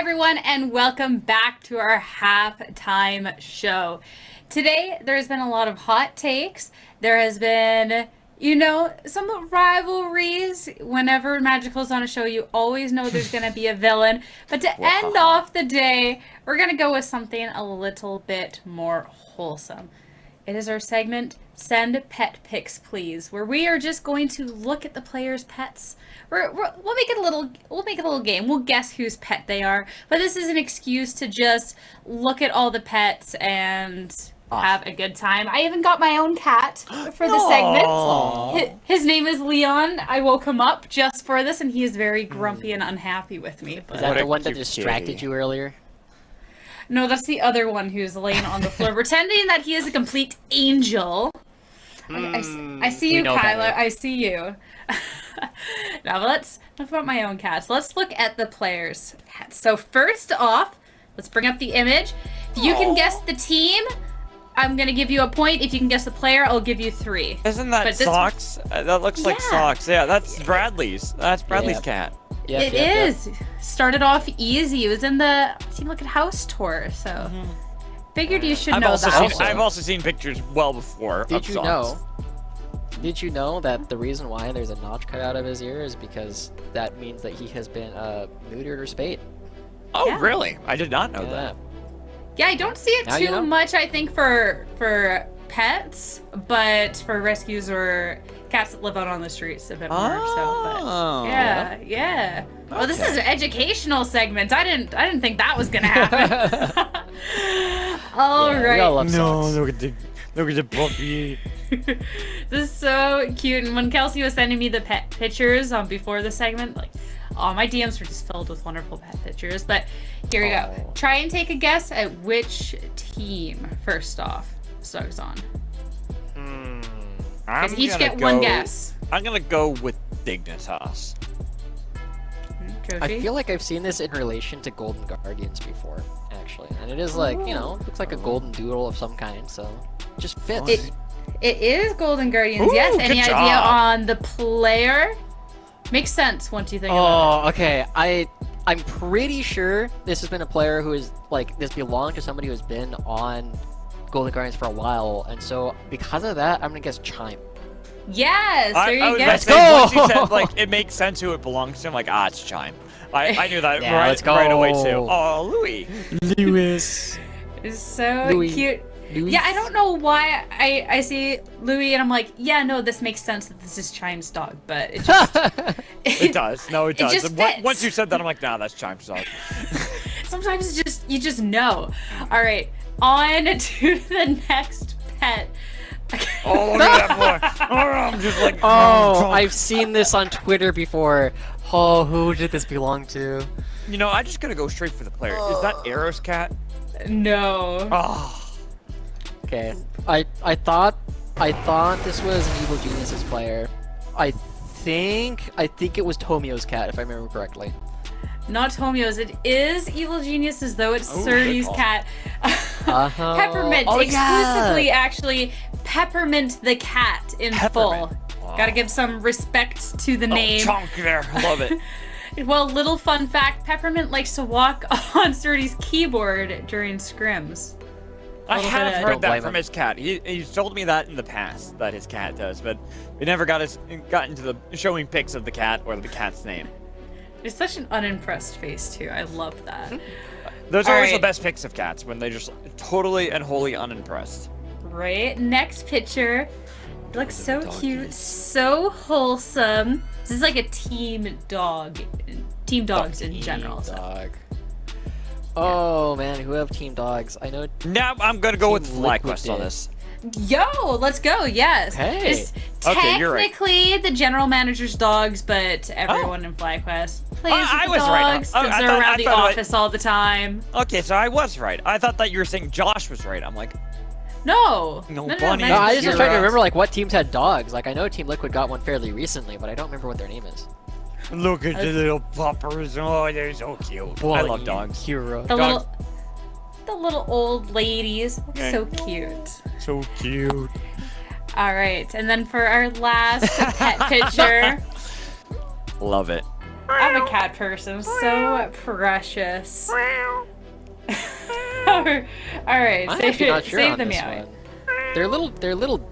everyone, and welcome back to our halftime show. Today, there's been a lot of hot takes. There has been, some rivalries. Whenever Magical's on a show, you always know there's going to be a villain. But to end off the day, we're going to go with something a little bit more wholesome. It is our segment, Send Pet Pics, Please, where we are just going to look at the players' pets. We'll make it a little game. We'll guess whose pet they are. But this is an excuse to just look at all the pets and have a good time. I even got my own cat for the segment. His name is Leon. I woke him up just for this, and he is very grumpy and unhappy with me. Is that the one that distracted you earlier? No, that's the other one who's laying on the floor, pretending that he is a complete angel. I see you, Kyla. I see you. Now let's talk about my own cats. Let's look at the players' cats. So first off, let's bring up the image. If you can guess the team, I'm going to give you a point. If you can guess the player, I'll give you 3. Isn't that Socks? That looks like Socks. Yeah, that's Bradley's. That's Bradley's cat. It is. Started off easy. It was in the Team Look at House tour, so figured you should know that. I've also seen pictures well before of Socks. Did you know that the reason why there's a notch cut out of his ear is because that means that he has been neutered or spayed? Oh, really? I did not know that. Yeah, I don't see it too much, I think, for pets, but for rescues or cats that live out on the streets a bit more. Yeah. Well, this is an educational segment. I didn't think that was gonna happen. All right. No, look at the puppy. This is so cute. And when Kelsey was sending me the pet pictures before the segment, like, my DMs were just filled with wonderful pet pictures. But here we go. Try and take a guess at which team first off Stug's on. Guys each get one guess. I'm gonna go with Dignitas. I feel like I've seen this in relation to Golden Guardians before, actually. And it is like, looks like a golden doodle of some kind, so just fits. It is Golden Guardians, yes. Any idea on the player? Makes sense once you think about it. Oh, okay. I'm pretty sure this has been a player who is, this belonged to somebody who's been on Golden Guardians for a while, and so because of that, I'm gonna guess Chime. Yes, there you go. Let's go! Once you said, it makes sense who it belongs to, I'm like, it's Chime. I knew that right away, too. Oh, Louis. Lewis. It's so cute. Louis? Yeah, I don't know why I see Louis and I'm like, yeah, no, this makes sense that this is Chime's dog, but it just... it does. No, it does. Just fits. Once you said that, I'm like, nah, that's Chime's dog. Sometimes you just know. All right, on to the next pet. Oh, look at that boy. Oh, I'm just like... I've seen this on Twitter before. Oh, who did this belong to? I'm just gonna go straight for the player. Is that Arrow's cat? No. Oh. Okay, I thought this was an Evil Genius's player. I think it was Tomio's cat, if I remember correctly. Not Tomio's. It is Evil Genius's, though. It's Surdy's cat. Peppermint. Exclusively, actually, Peppermint the cat in full. Wow. Gotta give some respect to the name. Chunk there. Love it. Well, little fun fact, Peppermint likes to walk on Surdy's keyboard during scrims. I have heard that from his cat. He's told me that in the past, that his cat does, but we never got into the showing pics of the cat or the cat's name. It's such an unimpressed face, too. I love that. Those are always the best pics of cats, when they're just totally and wholly unimpressed. Right. Next picture. It looks so cute, so wholesome. This is like a team dog. Team dogs in general. Dog. Oh man, who have team dogs? I know. Now I'm gonna go with FlyQuest on this. Yo, let's go. Yes. Hey. It's technically the general manager's dogs, but everyone in FlyQuest plays with the dogs since they're around the office all the time. Okay, so I was right. I thought that you were saying Josh was right. I'm like, no, Bunny. No, I just was trying to remember what teams had dogs. I know Team Liquid got one fairly recently, but I don't remember what their name is. Look at the little puppers. Oh, they're so cute. I love dogs. Hero. The little old ladies. So cute. So cute. All right, and then for our last pet picture. Love it. I'm a cat person. So precious. All right, I'm save, actually not sure save on the this meowing. one. They're little.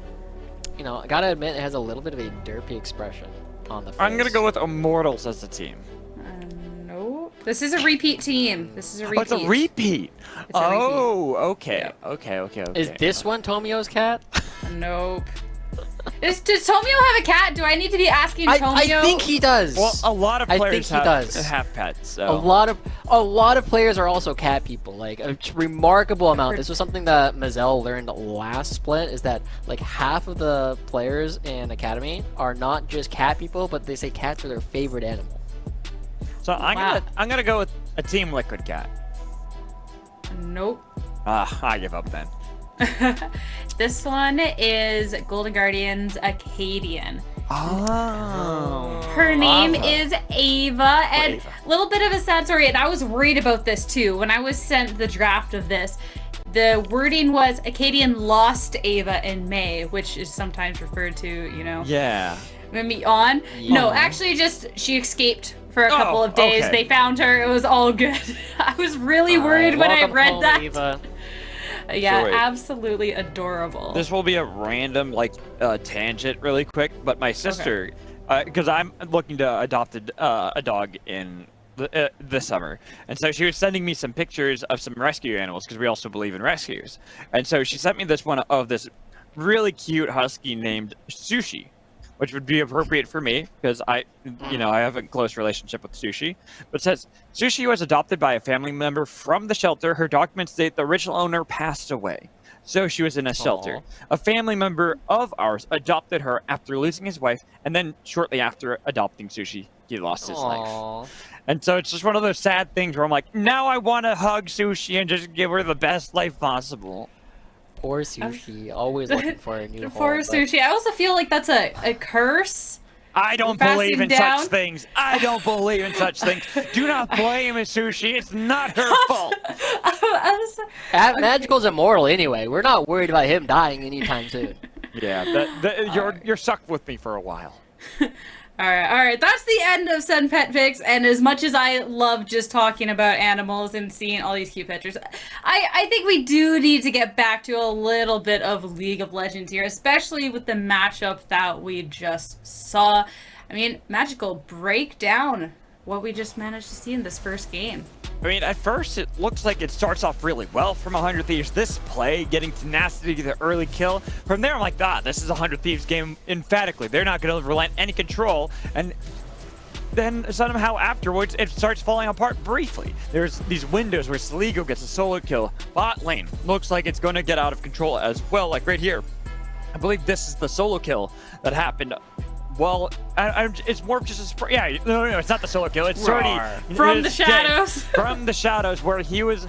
You know, I gotta admit, it has a little bit of a derpy expression on the face. I'm gonna go with Immortals as a team. Nope. This is a repeat team. This is a repeat. Oh, it's a repeat. It's a repeat. Okay. Yeah. Okay. Is this one Tomio's cat? Nope. Does Tomio have a cat? Do I need to be asking Tomio? I think he does. Well, a lot of players he does. have pets. So. A lot of players are also cat people. Like a remarkable amount. This was something that Mazel learned last split. Is that like half of the players in Academy are not just cat people, but they say cats are their favorite animal. So I'm gonna go with a team Liquid Cat. Nope. I give up then. This one is Golden Guardians Acadian. Oh. Her name is Ava, and a little bit of a sad story, and I was worried about this too. When I was sent the draft of this, the wording was Acadian lost Ava in May, which is sometimes referred to, you know. Yeah. Maybe on. Yeah. No, actually just she escaped for a couple of days. Okay. They found her. It was all good. I was really worried when I Welcome read home, that. Eva. Yeah, So wait. absolutely adorable. This will be a random tangent really quick, but my sister, because I'm looking to adopt a dog in this summer, and so she was sending me some pictures of some rescue animals because we also believe in rescues, and so she sent me this one of this really cute husky named Sushi, which would be appropriate for me because I have a close relationship with Sushi. But it says, Sushi was adopted by a family member from the shelter. Her documents state the original owner passed away, so she was in a shelter. A family member of ours adopted her after losing his wife, and then shortly after adopting Sushi, he lost his life. And so it's just one of those sad things where I'm like, now I want to hug Sushi and just give her the best life possible. Poor Sushi, always looking for a new home. Poor Sushi. I also feel like that's a curse. I don't believe in such things. I don't believe in such things. Do not blame Sushi. It's not her fault. Magical's immortal anyway. We're not worried about him dying anytime soon. Yeah, you're stuck with me for a while. All right. That's the end of Send Pet Pics. And as much as I love just talking about animals and seeing all these cute pictures, I think we do need to get back to a little bit of League of Legends here, especially with the matchup that we just saw. I mean, Magical, break down what we just managed to see in this first game. I mean, at first, it looks like it starts off really well from 100 Thieves. This play, getting Tenacity to the early kill. From there, I'm like, this is a 100 Thieves game emphatically. They're not going to relent any control. And then somehow afterwards, it starts falling apart briefly. There's these windows where Sligo gets a solo kill. Bot lane looks like it's going to get out of control as well, like right here. I believe this is the solo kill that happened. Well, it's more of just a no, it's not the solo kill. It's already from the shadows. From the shadows, where he was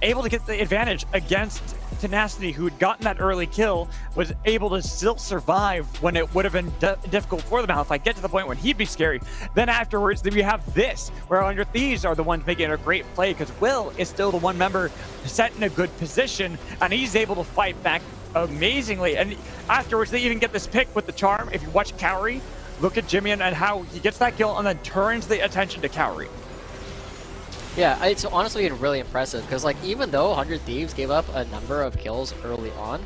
able to get the advantage against Tenacity, who had gotten that early kill, was able to still survive when it would have been difficult for them. Now, if I get to the point when he'd be scary, then afterwards, then we have this, where 100 Thieves are the ones making a great play, because Will is still the one member set in a good position, and he's able to fight back amazingly. And afterwards, they even get this pick with the charm. If you watch Cowrie, look at Jimmy and how he gets that kill and then turns the attention to Cowrie. Yeah, it's honestly really impressive because, like, even though 100 Thieves gave up a number of kills early on,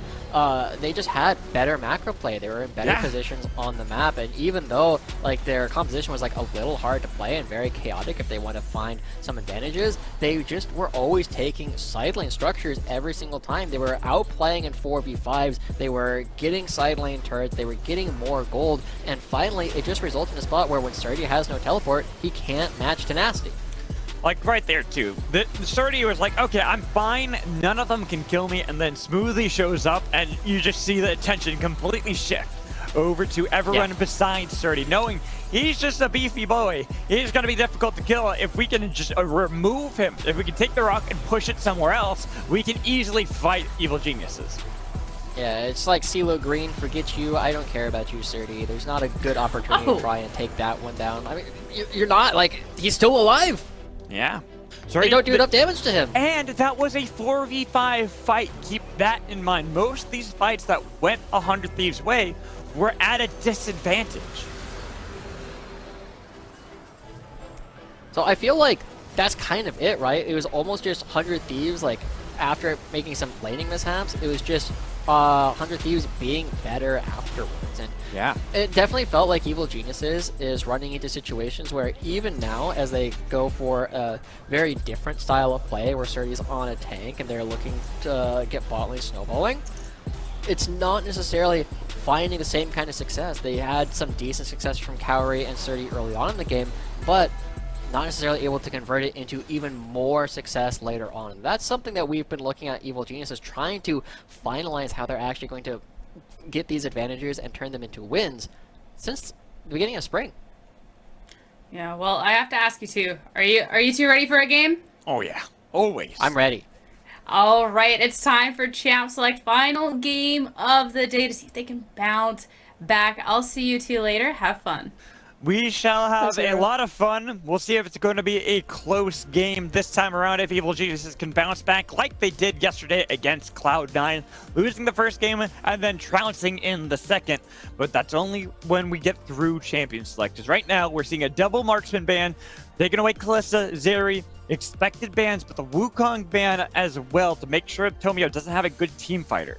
they just had better macro play. They were in better positions on the map, and even though, like, their composition was, like, a little hard to play and very chaotic if they want to find some advantages, they just were always taking side lane structures every single time. They were outplaying in 4v5s, they were getting side lane turrets, they were getting more gold, and finally, it just resulted in a spot where when Serdi has no teleport, he can't match Tenacity. Like, right there, too. The Serdi was like, okay, I'm fine, none of them can kill me, and then Smoothie shows up, and you just see the attention completely shift over to everyone besides Serdi, knowing he's just a beefy boy. He's going to be difficult to kill. If we can just remove him, if we can take the rock and push it somewhere else, we can easily fight evil geniuses. Yeah, it's like CeeLo Green, forget you, I don't care about you, Serdi. There's not a good opportunity to try and take that one down. I mean, you're not, like, he's still alive. Yeah. They don't do enough damage to him. And that was a 4v5 fight. Keep that in mind. Most of these fights that went 100 Thieves' way were at a disadvantage. So I feel like that's kind of it, right? It was almost just 100 Thieves, like, after making some laning mishaps, it was just 100 Thieves being better afterwards. And Yeah. it definitely felt like Evil Geniuses is running into situations where even now, as they go for a very different style of play, where Surdy's on a tank and they're looking to get bot lane snowballing, it's not necessarily finding the same kind of success. They had some decent success from Cowrie and Surdy early on in the game, but not necessarily able to convert it into even more success later on. And that's something that we've been looking at Evil Geniuses trying to finalize how they're actually going to get these advantages and turn them into wins since the beginning of spring. Yeah, well, I have to ask you too. Are you two ready for a game? Oh yeah, always. I'm ready. All right, it's time for Champ Select final game of the day to see if they can bounce back. I'll see you two later. Have fun. We shall have a Zero. lot of fun. We'll see if it's going to be a close game this time around, if Evil Geniuses can bounce back like they did yesterday against Cloud9, losing the first game and then trouncing in the second. But that's only when we get through Champion Select. 'Cause right now, we're seeing a double Marksman ban, taking away Kalista, Zeri, expected bans, but the Wukong ban as well to make sure Tomio doesn't have a good team fighter.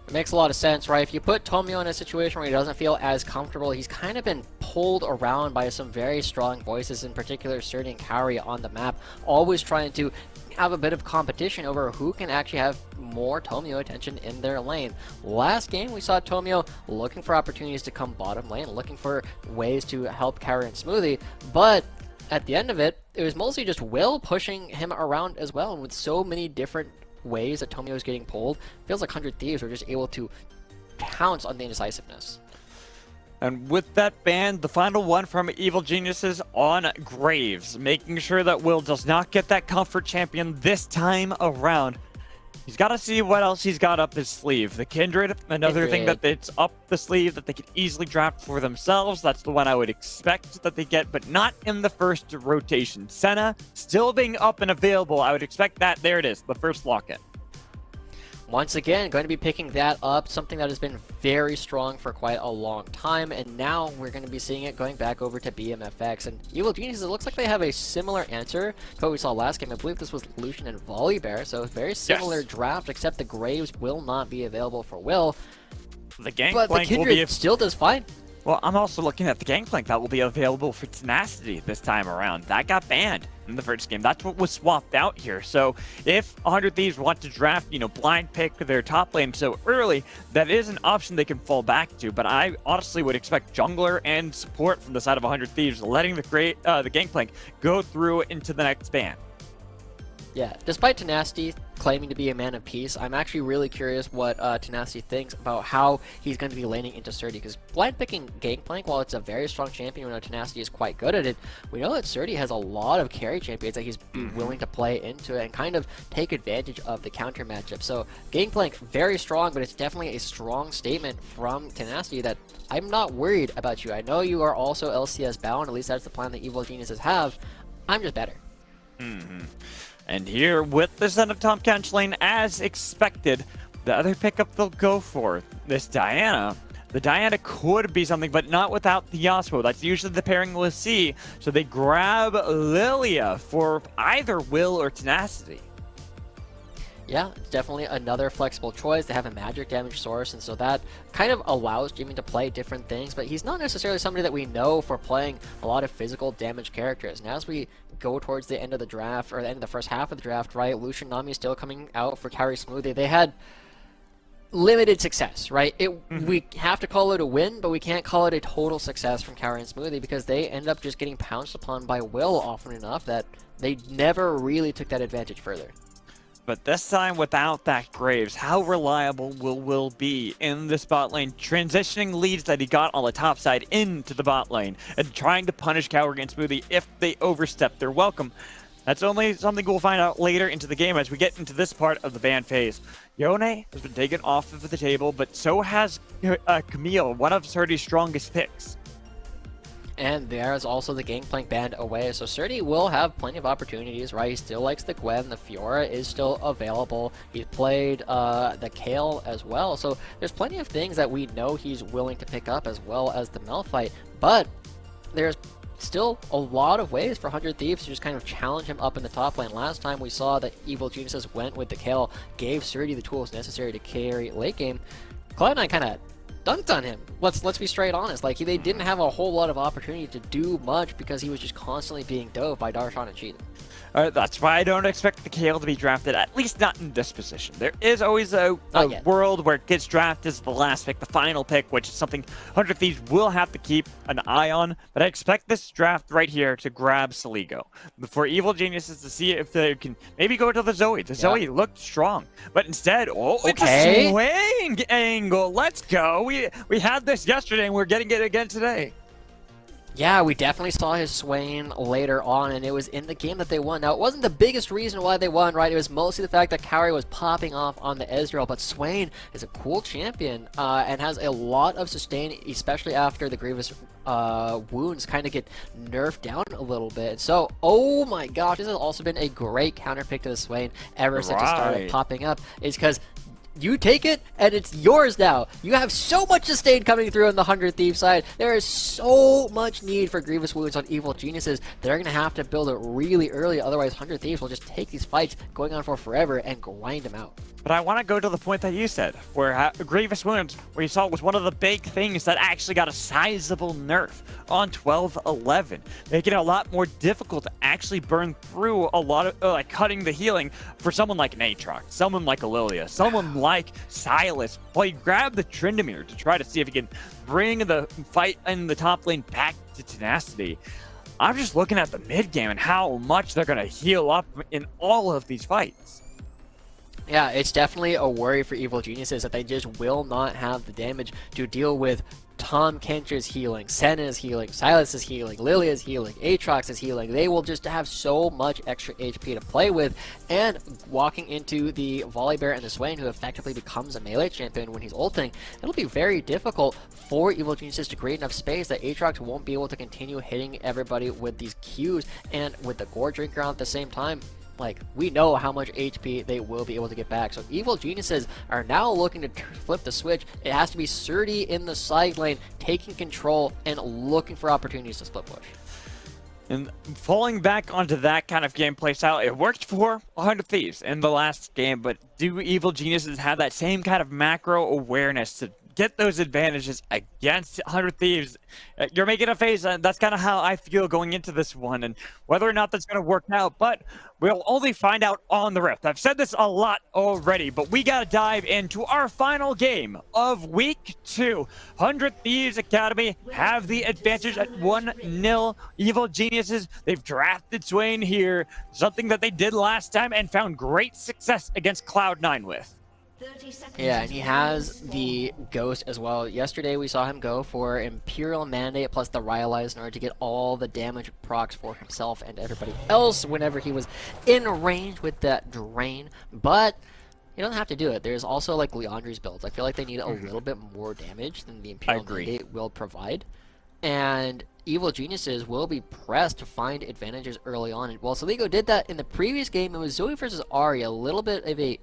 It makes a lot of sense, right? If you put Tomio in a situation where he doesn't feel as comfortable, he's kind of been pulled around by some very strong voices, in particular Surdy and Cowrie on the map, always trying to have a bit of competition over who can actually have more Tomio attention in their lane. Last game, we saw Tomio looking for opportunities to come bottom lane, looking for ways to help Cowrie and Smoothie, but at the end of it, it was mostly just Will pushing him around as well, and with so many different ways that Tomio is getting pulled, feels like 100 Thieves were just able to pounce on the indecisiveness. And with that ban, the final one from Evil Geniuses on Graves, making sure that Will does not get that comfort champion this time around. He's got to see what else he's got up his sleeve. The Kindred, another thing that it's up the sleeve that they could easily draft for themselves. That's the one I would expect that they get, but not in the first rotation. Senna, still being up and available. I would expect that. There it is, the first lock-in. Once again, going to be picking that up, something that has been very strong for quite a long time, and now we're going to be seeing it going back over to BMFX. And Evil Geniuses, it looks like they have a similar answer to what we saw last game. I believe this was Lucian and Volibear, so very similar draft, except the Graves will not be available for Will. The Gangplank But the Kindred still does fine. Well, I'm also looking at the Gangplank that will be available for Tenacity this time around. That got banned in the first game. That's what was swapped out here. So if 100 Thieves want to draft, blind pick their top lane so early, that is an option they can fall back to. But I honestly would expect jungler and support from the side of 100 Thieves, letting the Gangplank go through into the next ban. Yeah, despite Tenacity claiming to be a man of peace, I'm actually really curious what Tenacity thinks about how he's going to be laning into Surdy, because blind picking Gangplank, while it's a very strong champion, we know Tenacity is quite good at it, we know that Surdy has a lot of carry champions that he's willing to play into it and kind of take advantage of the counter matchup. So Gangplank, very strong, but it's definitely a strong statement from Tenacity that I'm not worried about you. I know you are also LCS bound, at least that's the plan that Evil Geniuses have. I'm just better. And here with the Son of Tom Kench lane, as expected, the other pickup they'll go for, this Diana. The Diana could be something, but not without the Yasuo. That's usually the pairing we'll see. So they grab Lilia for either Will or Tenacity. Yeah, it's definitely another flexible choice. They have a magic damage source, and so that kind of allows Jimmy to play different things, but he's not necessarily somebody that we know for playing a lot of physical damage characters. And as we go towards the end of the draft, or the end of the first half of the draft, right, Lucian Nami still coming out for Cowrie Smoothie. They had limited success, right? We have to call it a win, but we can't call it a total success from Cowrie and Smoothie, because they end up just getting pounced upon by Will often enough that they never really took that advantage further. But this time without that Graves, how reliable will Will be in this bot lane, transitioning leads that he got on the top side into the bot lane and trying to punish Cowrie and Smoothie if they overstep their welcome? That's only something we'll find out later into the game as we get into this part of the ban phase. Yone has been taken off of the table, but so has Camille, one of Surdy's strongest picks. And there's also the Gangplank band away, so Surdy will have plenty of opportunities, right? He still likes the Gwen, the Fiora is still available, he's played the Kale as well, so there's plenty of things that we know he's willing to pick up, as well as the Malphite, but there's still a lot of ways for 100 Thieves to just kind of challenge him up in the top lane. Last time we saw that Evil Geniuses went with the kill, gave Surdy the tools necessary to carry late game. Cloud9 kind of dunked on him. Let's be straight honest. Like, they didn't have a whole lot of opportunity to do much because he was just constantly being dove by Darshan and Cheatham. That's why I don't expect the Kale to be drafted, at least not in this position. There is always a world where it gets drafted as the last pick, the final pick, which is something 100 Thieves will have to keep an eye on. But I expect this draft right here to grab Saligo. For Evil Geniuses to see if they can maybe go to the Zoe. The Zoe looked strong, but instead, it's a Swain angle. Let's go. We had this yesterday, and we're getting it again today. Yeah, we definitely saw his Swain later on, and it was in the game that they won. Now, it wasn't the biggest reason why they won, right? It was mostly the fact that Kairi was popping off on the Ezreal, but Swain is a cool champion and has a lot of sustain, especially after the Grievous wounds kind of get nerfed down a little bit. So, oh my gosh, this has also been a great counter pick to the Swain ever since it started popping up. It's because you take it, and it's yours now. You have so much sustain coming through on the 100 Thieves side. There is so much need for Grievous Wounds on Evil Geniuses. They're going to have to build it really early, otherwise 100 Thieves will just take these fights going on for forever and grind them out. But I want to go to the point that you said, where Grievous Wounds, where you saw was one of the big things that actually got a sizable nerf on 12-11, making it a lot more difficult to actually burn through a lot of, like, cutting the healing for someone like an Aatrox, someone like Lilia, someone like Sylas. Well, you grab the Tryndamere to try to see if he can bring the fight in the top lane back to tenacity. I'm just looking at the mid game and how much they're going to heal up in all of these fights. Yeah, it's definitely a worry for Evil Geniuses that they just will not have the damage to deal with Tahm Kench's healing, Senna's healing, Sylas' healing, Lilia's healing, Aatrox's healing. They will just have so much extra HP to play with, and walking into the Volibear and the Swain, who effectively becomes a melee champion when he's ulting, it'll be very difficult for Evil Geniuses to create enough space that Aatrox won't be able to continue hitting everybody with these Qs, and with the Gore Drinker on at the same time, like, we know how much HP they will be able to get back. So Evil Geniuses are now looking to flip the switch. It has to be Surdy in the side lane, taking control and looking for opportunities to split push. And falling back onto that kind of gameplay style, it worked for 100 Thieves in the last game, but do Evil Geniuses have that same kind of macro awareness to get those advantages against 100 Thieves? You're making a face, and that's kind of how I feel going into this one, and whether or not that's going to work out, but we'll only find out on the Rift. I've said this a lot already, but we got to dive into our final game of Week 2. 100 Thieves Academy have the advantage at 1-0. Evil Geniuses, they've drafted Swain here, something that they did last time and found great success against Cloud9 with. Yeah, and he has the Ghost as well. Yesterday we saw him go for Imperial Mandate plus the Rhyolize in order to get all the damage procs for himself and everybody else whenever he was in range with that Drain. But you don't have to do it. There's also like Leandri's builds. I feel like they need a little bit more damage than the Imperial Mandate will provide. And Evil Geniuses will be pressed to find advantages early on. Well, Saligo did that in the previous game. It was Zoe versus Ahri, a little bit of a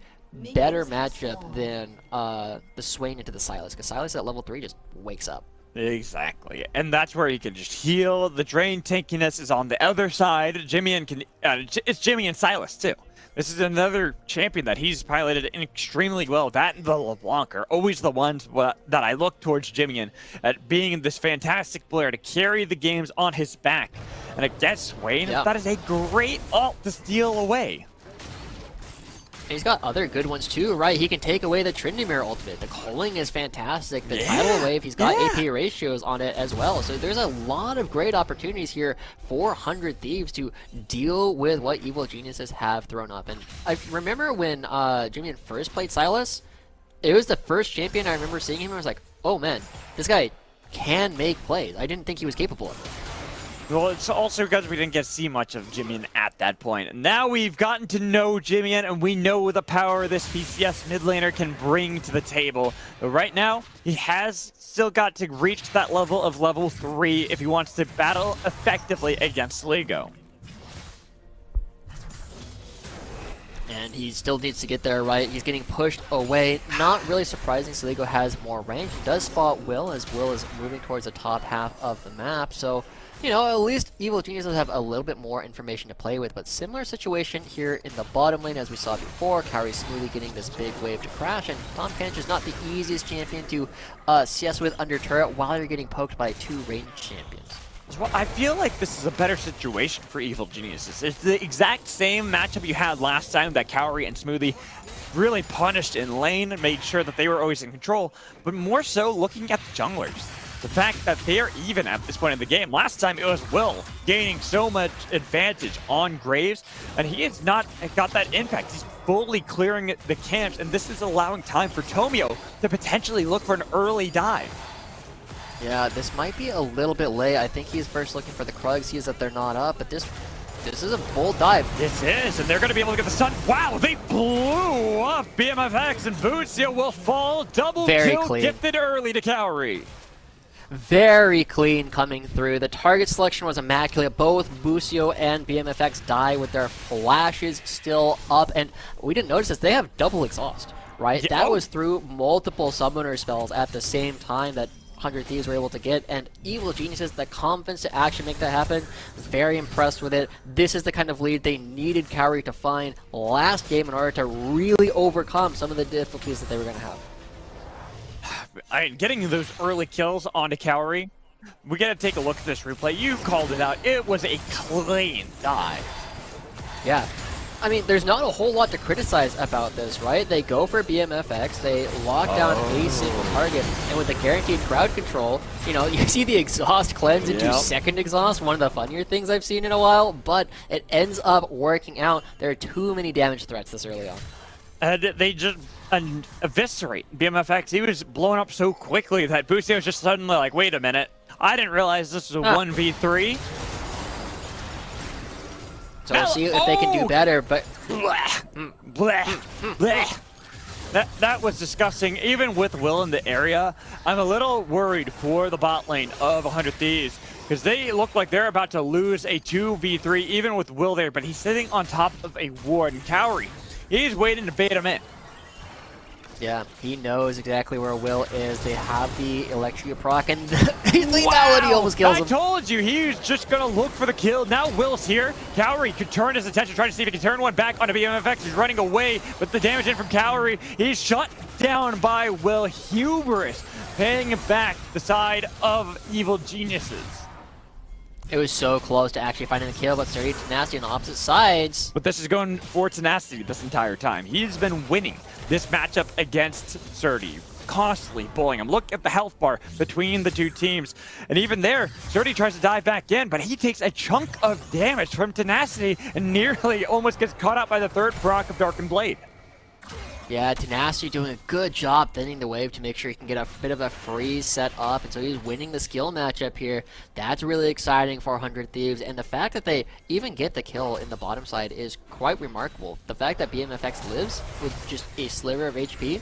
better matchup than the Swain into the Sylas, because Sylas at level 3 just wakes up. Exactly, and that's where he can just heal. The Drain tankiness is on the other side. Jimmy can it's Jimmy and Sylas too. This is another champion that he's piloted extremely well. That and the LeBlanc are always the ones that I look towards Jimmy at being this fantastic player to carry the games on his back. And against Swain, that is a great ult to steal away. And he's got other good ones too, right? He can take away the Tryndamere ultimate. The culling is fantastic. The tidal wave, he's got AP ratios on it as well. So there's a lot of great opportunities here for 100 Thieves to deal with what Evil Geniuses have thrown up. And I remember when Jimmy first played Sylas, it was the first champion I remember seeing him and I was like, oh man, this guy can make plays. I didn't think he was capable of it. Well, it's also because we didn't get to see much of Jimmy at that point. Now we've gotten to know Jimmy, and we know the power this PCS mid laner can bring to the table. But right now, he has still got to reach that level of level 3 if he wants to battle effectively against Saligo. And he still needs to get there, right? He's getting pushed away. Not really surprising, Saligo has more range. He does spot Will, as Will is moving towards the top half of the map. So You know, at least Evil Geniuses have a little bit more information to play with, but similar situation here in the bottom lane as we saw before. Kaori smoothly getting this big wave to crash, and Tom Kench is not the easiest champion to CS with under turret while you're getting poked by 2 ranged champions. Well, I feel like this is a better situation for Evil Geniuses. It's the exact same matchup you had last time that Kaori and Smoothie really punished in lane and made sure that they were always in control, but more so looking at the junglers. The fact that they are even at this point in the game. Last time it was Will gaining so much advantage on Graves, and he has not got that impact. He's fully clearing the camps, and this is allowing time for Tomio to potentially look for an early dive. Yeah, this might be a little bit late. I think he's first looking for the Krug, sees that they're not up, but this is a bold dive. This is, and they're going to be able to get the stun. Wow, they blew up BMFX, and Bootsio will fall. Double kill clean. gifted early to Kaori. Very clean coming through. The target selection was immaculate. Both Busio and BMFX die with their flashes still up. And we didn't notice this. They have double exhaust, right? Yeah. That was through multiple summoner spells at the same time that 100 Thieves were able to get. And Evil Geniuses, the confidence to actually make that happen, very impressed with it. This is the kind of lead they needed Kaori to find last game in order to really overcome some of the difficulties that they were going to have. Getting those early kills onto Kaori, we gotta take a look at this replay. You called it out. It was a clean dive. Yeah. I mean, there's not a whole lot to criticize about this, right? They go for BMFX, they lock down a single target, and with the guaranteed crowd control, you know, you see the exhaust cleanse into second exhaust, one of the funnier things I've seen in a while, but it ends up working out. There are too many damage threats this early on. And they just eviscerate BMFX. He was blowing up so quickly that Busio was just suddenly like, wait a minute, I didn't realize this was a 1v3. So we'll see if they can do better, but... That was disgusting. Even with Will in the area, I'm a little worried for the bot lane of 100 Thieves, because they look like they're about to lose a 2v3 even with Will there, but he's sitting on top of a ward, and Kaori, he's waiting to bait him in. Yeah, he knows exactly where Will is. They have the Electria proc, and lethality almost kills him. I told you, he was just going to look for the kill. Now Will's here. Kaori could turn his attention, try to see if he can turn one back onto BMFX. He's running away, but the damage in from Kaori, he's shut down by Will. Hubris paying it back the side of Evil Geniuses. It was so close to actually finding the kill, but Sturdy Tenacity on the opposite sides. But this is going for Tenacity this entire time. He's been winning this matchup against Sturdy, constantly bullying him. Look at the health bar between the two teams. And even there, Sturdy tries to dive back in, but he takes a chunk of damage from Tenacity and nearly almost gets caught out by the third proc of Darkened Blade. Yeah, Tenacity doing a good job thinning the wave to make sure he can get a bit of a freeze set up, and so he's winning the skill matchup here. That's really exciting for 100 Thieves, and the fact that they even get the kill in the bottom side is quite remarkable. The fact that BMFX lives with just a sliver of HP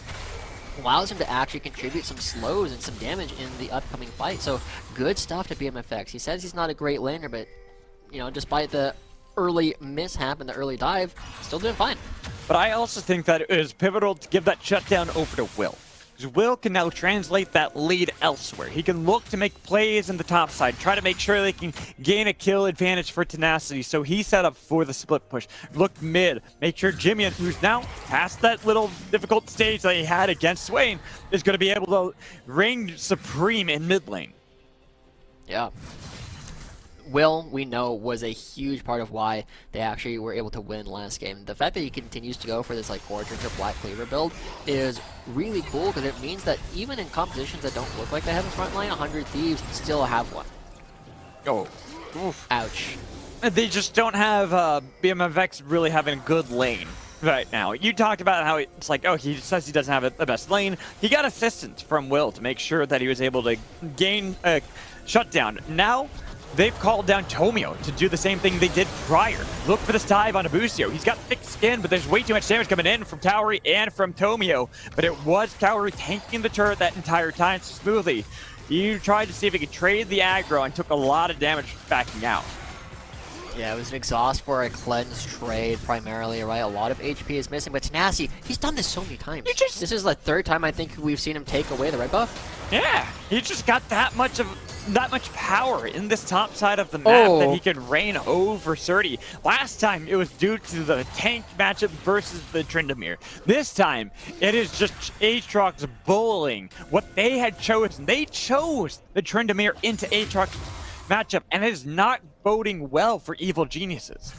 allows him to actually contribute some slows and some damage in the upcoming fight, so good stuff to BMFX. He says he's not a great laner, but, you know, despite the early mishap and the early dive, still doing fine. But I also think that it is pivotal to give that shutdown over to Will. Because Will can now translate that lead elsewhere. He can look to make plays in the top side, try to make sure they can gain a kill advantage for Tenacity. So he set up for the split push. Look mid, make sure Jimmy, who's now past that little difficult stage that he had against Swain, is going to be able to reign supreme in mid lane. Yeah. Will, we know, was a huge part of why they actually were able to win last game. The fact that he continues to go for this like Fortress or Black Cleaver build is really cool, because it means that even in compositions that don't look like they have a front line, 100 Thieves still have one. Oh. Oof. Ouch. They just don't have BMFX really having a good lane right now. You talked about how it's like, oh, he says he doesn't have the best lane. He got assistance from Will to make sure that he was able to gain a shutdown. Now, they've called down Tomio to do the same thing they did prior. Look for this dive on Busio. He's got thick skin, but there's way too much damage coming in from Kaori and from Tomio. But it was Kaori tanking the turret that entire time smoothly. He tried to see if he could trade the aggro and took a lot of damage backing out. Yeah, it was an exhaust for a cleanse trade primarily, right? A lot of HP is missing, but Tenacity, he's done this so many times. This is the third time I think we've seen him take away the red buff. Yeah, he just got that much of that much power in this top side of the map that he Oh. can reign over Surdy. Last time it was due to the tank matchup versus the Tryndamere. This time it is just Aatrox bowling what they had chosen. They chose the Tryndamere into Aatrox matchup, and it is not boding well for Evil Geniuses.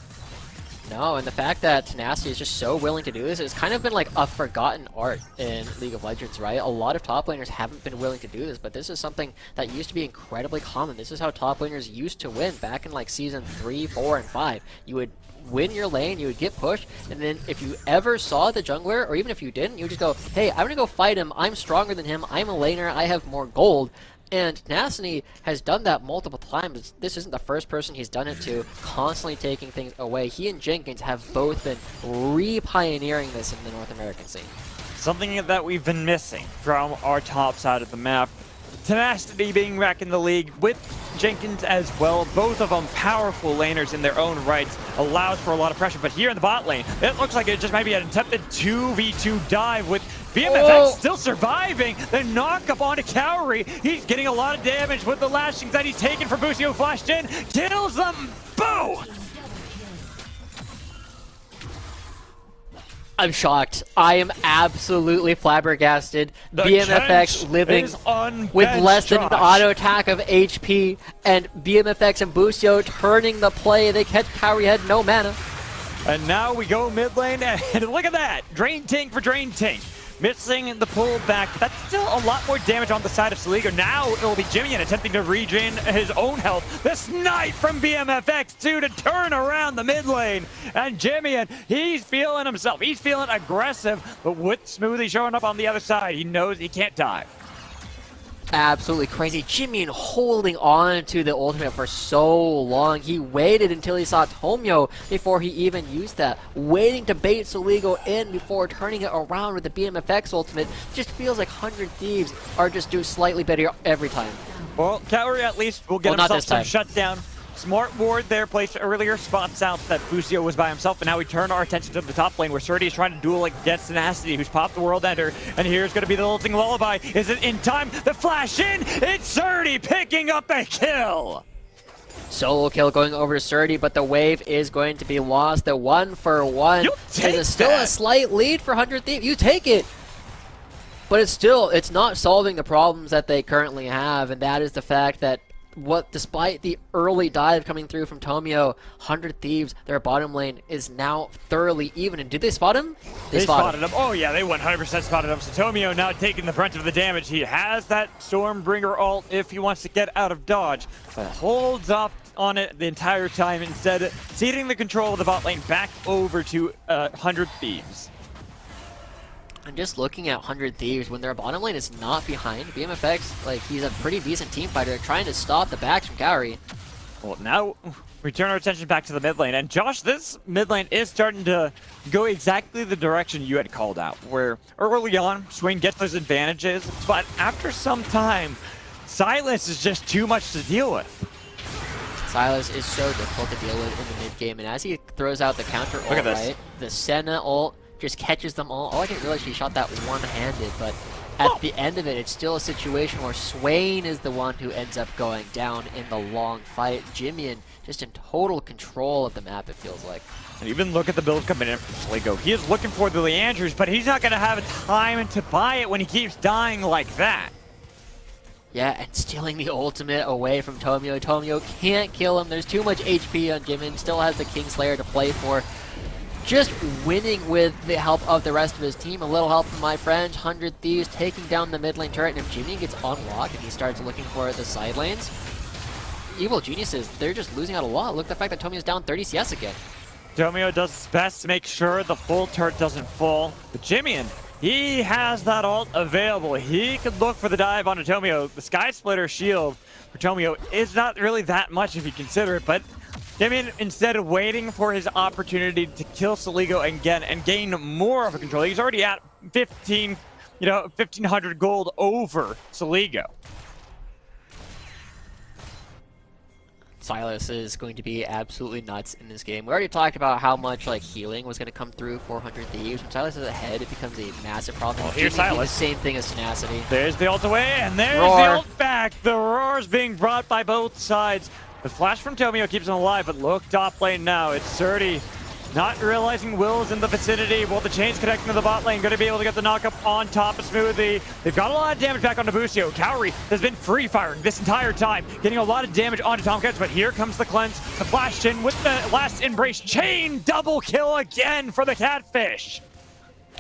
No, and the fact that Tenacity is just so willing to do this, it's kind of been like a forgotten art in League of Legends, right? A lot of top laners haven't been willing to do this, but this is something that used to be incredibly common. This is how top laners used to win back in like season 3, 4, and 5. You would win your lane, you would get pushed, and then if you ever saw the jungler, or even if you didn't, you would just go, hey, I'm gonna go fight him, I'm stronger than him, I'm a laner, I have more gold. And Tenacity has done that multiple times. This isn't the first person he's done it to, constantly taking things away. He and Jenkins have both been re-pioneering this in the North American scene. Something that we've been missing from our top side of the map. Tenacity being back in the league with Jenkins as well. Both of them powerful laners in their own rights, allows for a lot of pressure. But here in the bot lane, it looks like it just might be an attempted 2v2 dive with BMFX still surviving. The knock up onto Cowrie. He's getting a lot of damage with the lashings that he's taken from Busio. Flashed in, kills them. Boom! I'm shocked. I am absolutely flabbergasted. The BMFX living with less than an auto attack of HP, and BMFX and Busio turning the play. They catch Cowrie Head, no mana. And now we go mid lane, and look at that! Drain Tank for Drain Tank. Missing the pullback. That's still a lot more damage on the side of Saligo. Now it will be Jimmy attempting to regain his own health. The snipe from BMFX2 to turn around the mid lane. And Jimmy, he's feeling himself. He's feeling aggressive, but with Smoothie showing up on the other side, he knows he can't dive. Absolutely crazy. Jimmy holding on to the ultimate for so long. He waited until he saw Tomio before he even used that. Waiting to bait Saligo in before turning it around with the BMFX ultimate. Just feels like 100 Thieves are just do slightly better every time. Well, Cowrie at least will get himself some shutdown. Smart ward there placed earlier, spots out that Busio was by himself, and now we turn our attention to the top lane where Surdy is trying to duel against Tenacity, who's popped the World Ender, and here's going to be the lilting lullaby. Is it in time? The flash in! It's Surdy picking up a kill! Solo kill going over to Surdy, but the wave is going to be lost. The 1-for-1 is still a slight lead for 100 Thieves. You take it! But it's not solving the problems that they currently have, and that is the fact that despite the early dive coming through from Tomio, 100 Thieves, their bottom lane is now thoroughly even. And did they spot him? They spotted him. Oh yeah, they 100% spotted him. So Tomio now taking the brunt of the damage. He has that Stormbringer ult if he wants to get out of dodge, but holds up on it the entire time, instead ceding the control of the bot lane back over to 100 Thieves. And just looking at 100 Thieves, when their bottom lane is not behind, BMFX, like, he's a pretty decent team fighter, trying to stop the backs from Cowrie. Well, now we turn our attention back to the mid lane. And Josh, this mid lane is starting to go exactly the direction you had called out, where early on, Swain gets those advantages, but after some time, Silas is just too much to deal with. Silas is so difficult to deal with in the mid game, and as he throws out the counter ult, right, the Senna ult just catches them all. Oh, I didn't realize he shot that one-handed, but at the end of it, it's still a situation where Swain is the one who ends up going down in the long fight. Jimmy just in total control of the map, it feels like. And even look at the build coming in from Sligo. He is looking for the Leanders, but he's not going to have time to buy it when he keeps dying like that. Yeah, and stealing the ultimate away from Tomio. Tomio can't kill him. There's too much HP on Jimin. Still has the Kingslayer to play for. Just winning with the help of the rest of his team. A little help from my friends. 100 Thieves taking down the mid lane turret. And if Jimmy gets unlocked and he starts looking for the side lanes, Evil Geniuses, they're just losing out a lot. Look at the fact that Tomio's down 30 CS again. Tomio does his best to make sure the full turret doesn't fall. But Jimmy, he has that ult available. He could look for the dive onto Tomio. The Sky Splitter shield for Tomio is not really that much if you consider it, but Jimmy, instead of waiting for his opportunity to kill Saligo again and gain more of a control, he's already at 1,500 gold over Saligo. Silas is going to be absolutely nuts in this game. We already talked about how much like healing was going to come through 400 Thieves. When Silas is ahead, it becomes a massive problem. Well, here's Silas. The same thing as Tenacity. There's the ult away, and there's Roar. the ult back. The roar's being brought by both sides. The flash from Tomio keeps him alive, but look top lane now. It's Surdy. Not realizing Will's in the vicinity. Well, the chain's connecting to the bot lane. Going to be able to get the knock up on top of Smoothie. They've got a lot of damage back onto Busio. Cowrie has been free firing this entire time, getting a lot of damage onto Tom Catch, but here comes the cleanse. The flash in with the last embrace. Chain double kill again for the Catfish.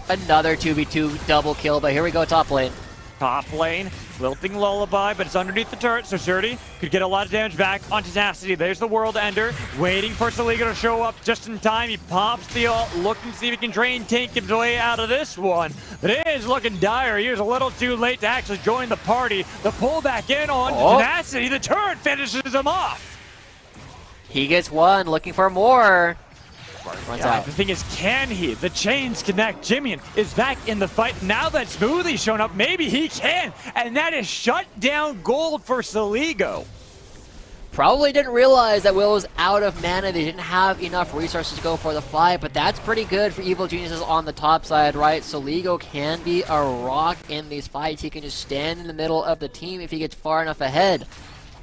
Another 2v2 double kill, but here we go top lane. Top lane, lilting lullaby, but it's underneath the turret, so Surdy could get a lot of damage back onto Tenacity. There's the World Ender, waiting for Saligo to show up just in time. He pops the ult, looking to see if he can drain tank his way out of this one. But it is looking dire. He was a little too late to actually join the party. The pull back in on Tenacity, the turret finishes him off. He gets one, looking for more. Runs Yeah, out. the thing is, can he? The chains connect. Jimmy is back in the fight. Now that Smoothie's shown up, maybe he can. And that is shut down gold for Saligo. Probably didn't realize that Will was out of mana. They didn't have enough resources to go for the fight, but that's pretty good for Evil Geniuses on the top side, right? Saligo can be a rock in these fights. He can just stand in the middle of the team if he gets far enough ahead.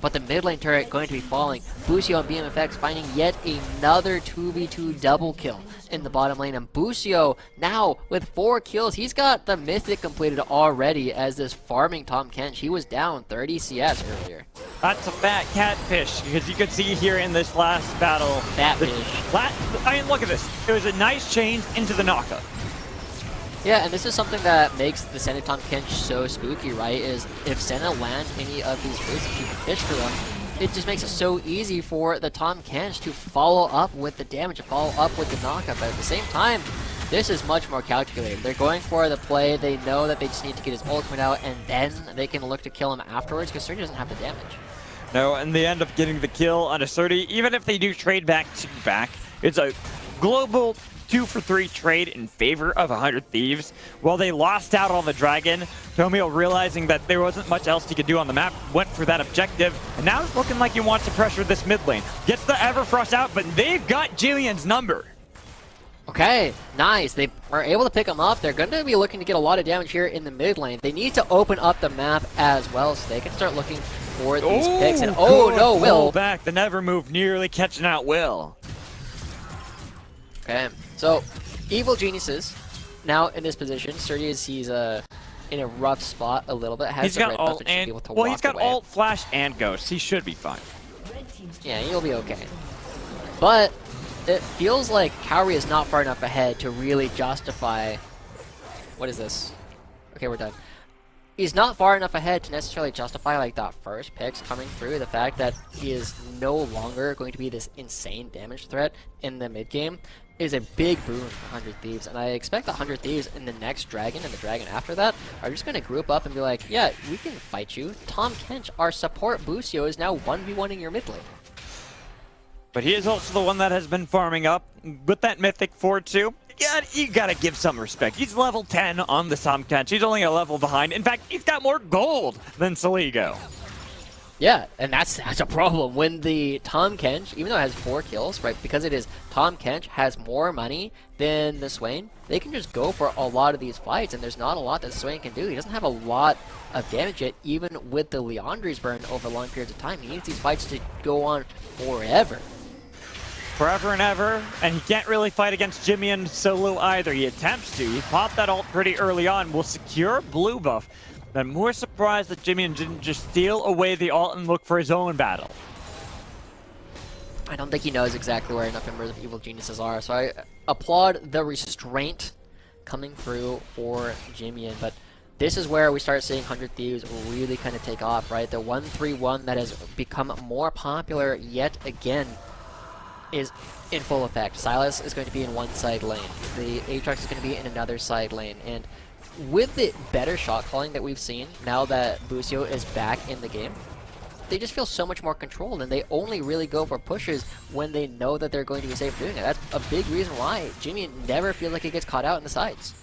But the mid lane turret going to be falling. Busio and BMFX finding yet another 2v2 double kill in the bottom lane. And Busio now with 4 kills. He's got the mythic completed already as this farming Tom Kench. He was down 30 CS earlier. That's a fat catfish, because you could see here in this last battle. Fat fish. I mean, look at this. It was a nice change into the knockup. Yeah, and this is something that makes the Senna Tom Kench so spooky, right? Is if Senna lands any of these fruits and she can fish for them, it just makes it so easy for the Tom Kench to follow up with the damage, to follow up with the knockup. But at the same time, this is much more calculated. They're going for the play. They know that they just need to get his ultimate out, and then they can look to kill him afterwards, because Surdy doesn't have the damage. No, and they end up getting the kill on a Surdy. Even if they do trade back to back, it's a global 2-for-3 trade in favor of 100 Thieves. While they lost out on the Dragon, Tomio, realizing that there wasn't much else he could do on the map, went for that objective, and now it's looking like he wants to pressure this mid lane. Gets the Everfrost out, but they've got Jillian's number. Okay, nice. They are able to pick him up. They're going to be looking to get a lot of damage here in the mid lane. They need to open up the map as well so they can start looking for these picks. And no, Will. Back, the Never move nearly catching out Will. Okay, so Evil Geniuses now in this position. Surdy is he's in a rough spot a little bit. Has He's the got red buff ult and should be and able to well, walk he's got away. ult, flash, and ghost. He should be fine. Yeah, he'll be okay. But it feels like Cowrie is not far enough ahead to really justify. What is this? Okay, we're done. He's not far enough ahead to necessarily justify like that first picks coming through. The fact that he is no longer going to be this insane damage threat in the mid game is a big boon for 100 Thieves, and I expect the 100 Thieves in the next Dragon and the Dragon after that are just going to group up and be like, yeah, we can fight you. Tom Kench, our support Busio, is now 1v1ing your mid lane. But he is also the one that has been farming up with that mythic 4-2. Yeah, you gotta give some respect. He's level 10 on the Tom Kench. He's only a level behind. In fact, he's got more gold than Saligo. Yeah, and that's a problem when the Tom Kench, even though it has 4 kills, right, because it is Tom Kench has more money than the Swain, they can just go for a lot of these fights, and there's not a lot that Swain can do. He doesn't have a lot of damage yet, even with the Leandri's burn over long periods of time. He needs these fights to go on forever. Forever and ever, and he can't really fight against Jimmy and solo either. He attempts to. He popped that ult pretty early on. Will secure blue buff. I'm more surprised that Jimmy didn't just steal away the ult and look for his own battle. I don't think he knows exactly where enough members of Evil Geniuses are, so I applaud the restraint coming through for Jimmy, but this is where we start seeing 100 Thieves really kind of take off, right? The 1-3-1 that has become more popular yet again is in full effect. Silas is going to be in one side lane. The Aatrox is going to be in another side lane. And with the better shot calling that we've seen, now that Busio is back in the game, they just feel so much more controlled, and they only really go for pushes when they know that they're going to be safe doing it. That's a big reason why Jimmy never feels like he gets caught out in the sides.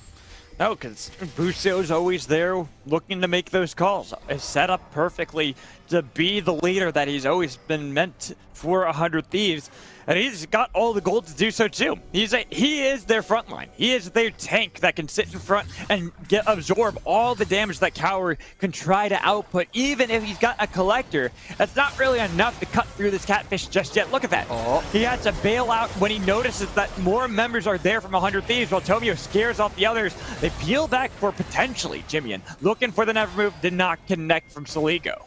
No, because Busio's always there looking to make those calls. It's set up perfectly to be the leader that he's always been meant for 100 Thieves, and he's got all the gold to do so too. He is their front line. He is their tank that can sit in front and absorb all the damage that Cower can try to output. Even if he's got a collector, that's not really enough to cut through this catfish just yet. Look at that. Oh. He had to bail out when he notices that more members are there from 100 Thieves, while Tomio scares off the others. They peel back for potentially Jimian. Looking for the never move, did not connect from Saligo.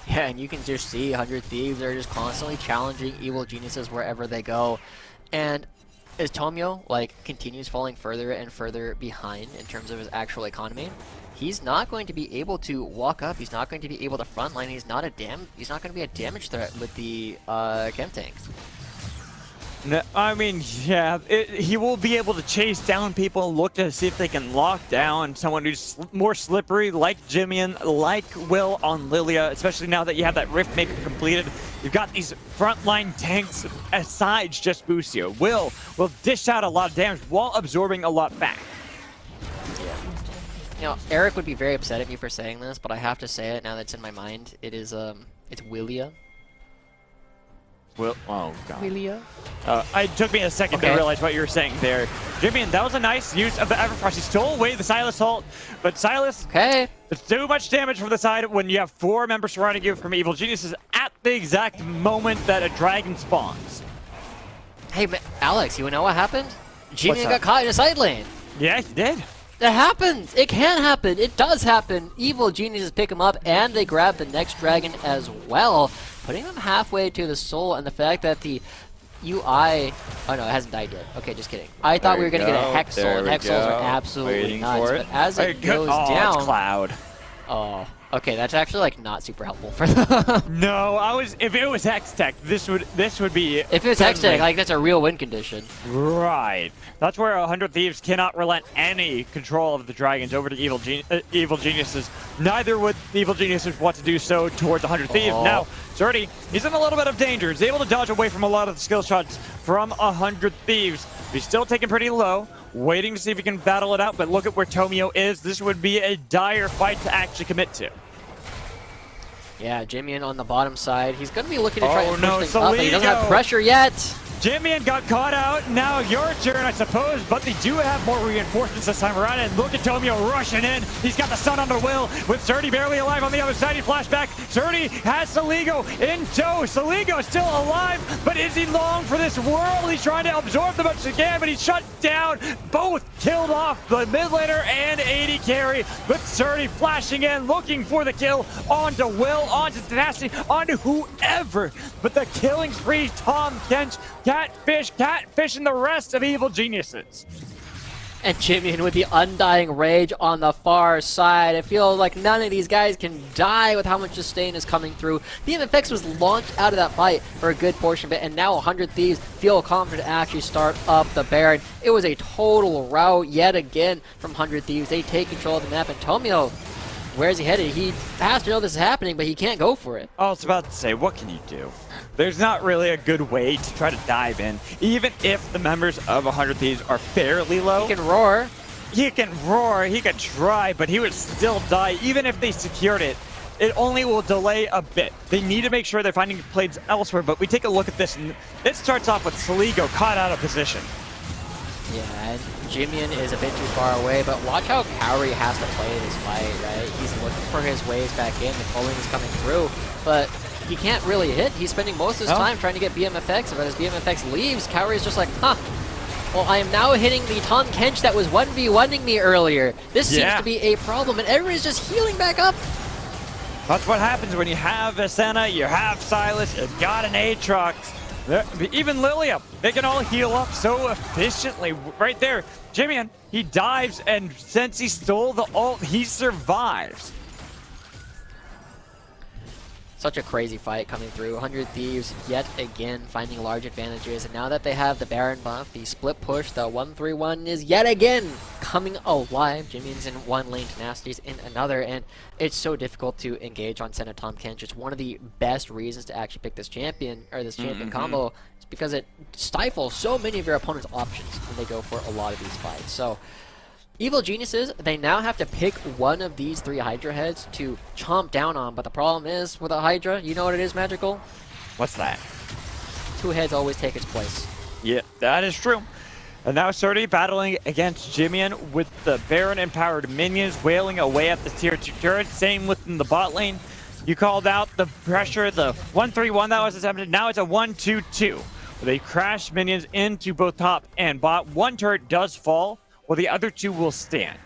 Yeah, and you can just see 100 Thieves are just constantly challenging evil geniuses wherever they go. And as Tomio like continues falling further and further behind in terms of his actual economy, he's not going to be able to walk up. He's not going to be able to frontline. He's not going to be a damage threat with the chem tanks. No, I mean, yeah, he will be able to chase down people, look to see if they can lock down someone who's more slippery, like Jimian, like Will on Lilia, especially now that you have that Rift Maker completed. You've got these frontline tanks aside just Busio. Will dish out a lot of damage while absorbing a lot back. Yeah. You know, Eric would be very upset at me for saying this, but I have to say it now that it's in my mind. It is, it's Willia. Will, oh god. Willia? It took me a second to realize what you were saying there. Jimian, that was a nice use of the Everfrost. He stole away the Silas ult, but Silas, it's too much damage from the side when you have 4 members surrounding you from Evil Geniuses at the exact moment that a dragon spawns. Hey, Alex, you know what happened? Jimian got caught in a side lane. Yeah, he did. It happens! It can happen! It does happen! Evil geniuses pick him up, and they grab the next dragon as well, putting them halfway to the soul, and the fact that the UI... Oh no, it hasn't died yet. Okay, just kidding. I thought we were going to get a Hex Soul, and Hex Souls are absolutely nuts, but as it goes down... It's Cloud. Oh, okay, that's actually like not super helpful for them. No, if it was Hextech, this would be... If it's Hextech, like that's a real win condition. Right. That's where 100 Thieves cannot relent any control of the dragons over to Evil Geniuses. Neither would Evil Geniuses want to do so towards 100 Thieves. Now, Zerdy, he's in a little bit of danger. He's able to dodge away from a lot of the skill shots from 100 Thieves. He's still taken pretty low, waiting to see if he can battle it out, but look at where Tomio is. This would be a dire fight to actually commit to. Yeah, Jimian on the bottom side. He's going to be looking to try and push things Saligo. up, but he doesn't have pressure yet. Jimian got caught out. Now your turn, I suppose, but they do have more reinforcements this time around. And look at Tomio rushing in. He's got the stun on the Will with Zerdy barely alive on the other side. He flashback. Zerdy has Saligo in tow. Saligo is still alive, but is he long for this world? He's trying to absorb the much again, but he's shut down. Both killed off the mid laner and AD carry. But Zerdy flashing in, looking for the kill onto Will, onto Tenacity, onto whoever. But the killing spree, Tom Kench, Catfish, and the rest of Evil Geniuses. And Jimian with the undying rage on the far side. It feels like none of these guys can die with how much sustain is coming through. BMFX was launched out of that fight for a good portion of it, and now 100 Thieves feel confident to actually start up the Baron. It was a total rout yet again from 100 Thieves. They take control of the map, and Tomio, where's he headed? He has to know this is happening, but he can't go for it. I was about to say, what can you do? There's not really a good way to try to dive in, even if the members of 100 Thieves are fairly low. He can roar. He can roar, he could try, but he would still die. Even if they secured it, it only will delay a bit. They need to make sure they're finding plays elsewhere, but we take a look at this, and it starts off with Saligo caught out of position. Yeah, and Jimian is a bit too far away, but watch how Cowrie has to play this fight, right? He's looking for his ways back in, the culling is coming through, but he can't really hit. He's spending most of his time trying to get BMFX, but as BMFX leaves, Cowrie is just like, huh, well, I am now hitting the Tom Kench that was 1v1ing me earlier. This seems to be a problem, and everybody's just healing back up. That's what happens when you have Ascena, you have Silas, you've got an Aatrox. Even Lilia, they can all heal up so efficiently. Right there, Jimian, he dives, and since he stole the ult, he survives. Such a crazy fight coming through. 100 Thieves yet again finding large advantages, and now that they have the Baron buff, the split push, the 1-3-1 is yet again coming alive. Jimian's in one lane, Tenacity's in another, and it's so difficult to engage on Senna Tom Kench. It's one of the best reasons to actually pick this champion, or this champion combo, is because it stifles so many of your opponent's options when they go for a lot of these fights. So Evil Geniuses, they now have to pick one of these 3 Hydra heads to chomp down on, but the problem is, with a Hydra, you know what it is, Magical? What's that? 2 heads always take its place. Yeah, that is true. And now Surdy battling against Jimian with the Baron empowered minions wailing away at the tier 2 turret. Same within the bot lane. You called out the pressure, the 1-3-1 that was attempted. Now it's a 1-2-2. They crash minions into both top and bot. 1 turret does fall, while the other 2 will stand.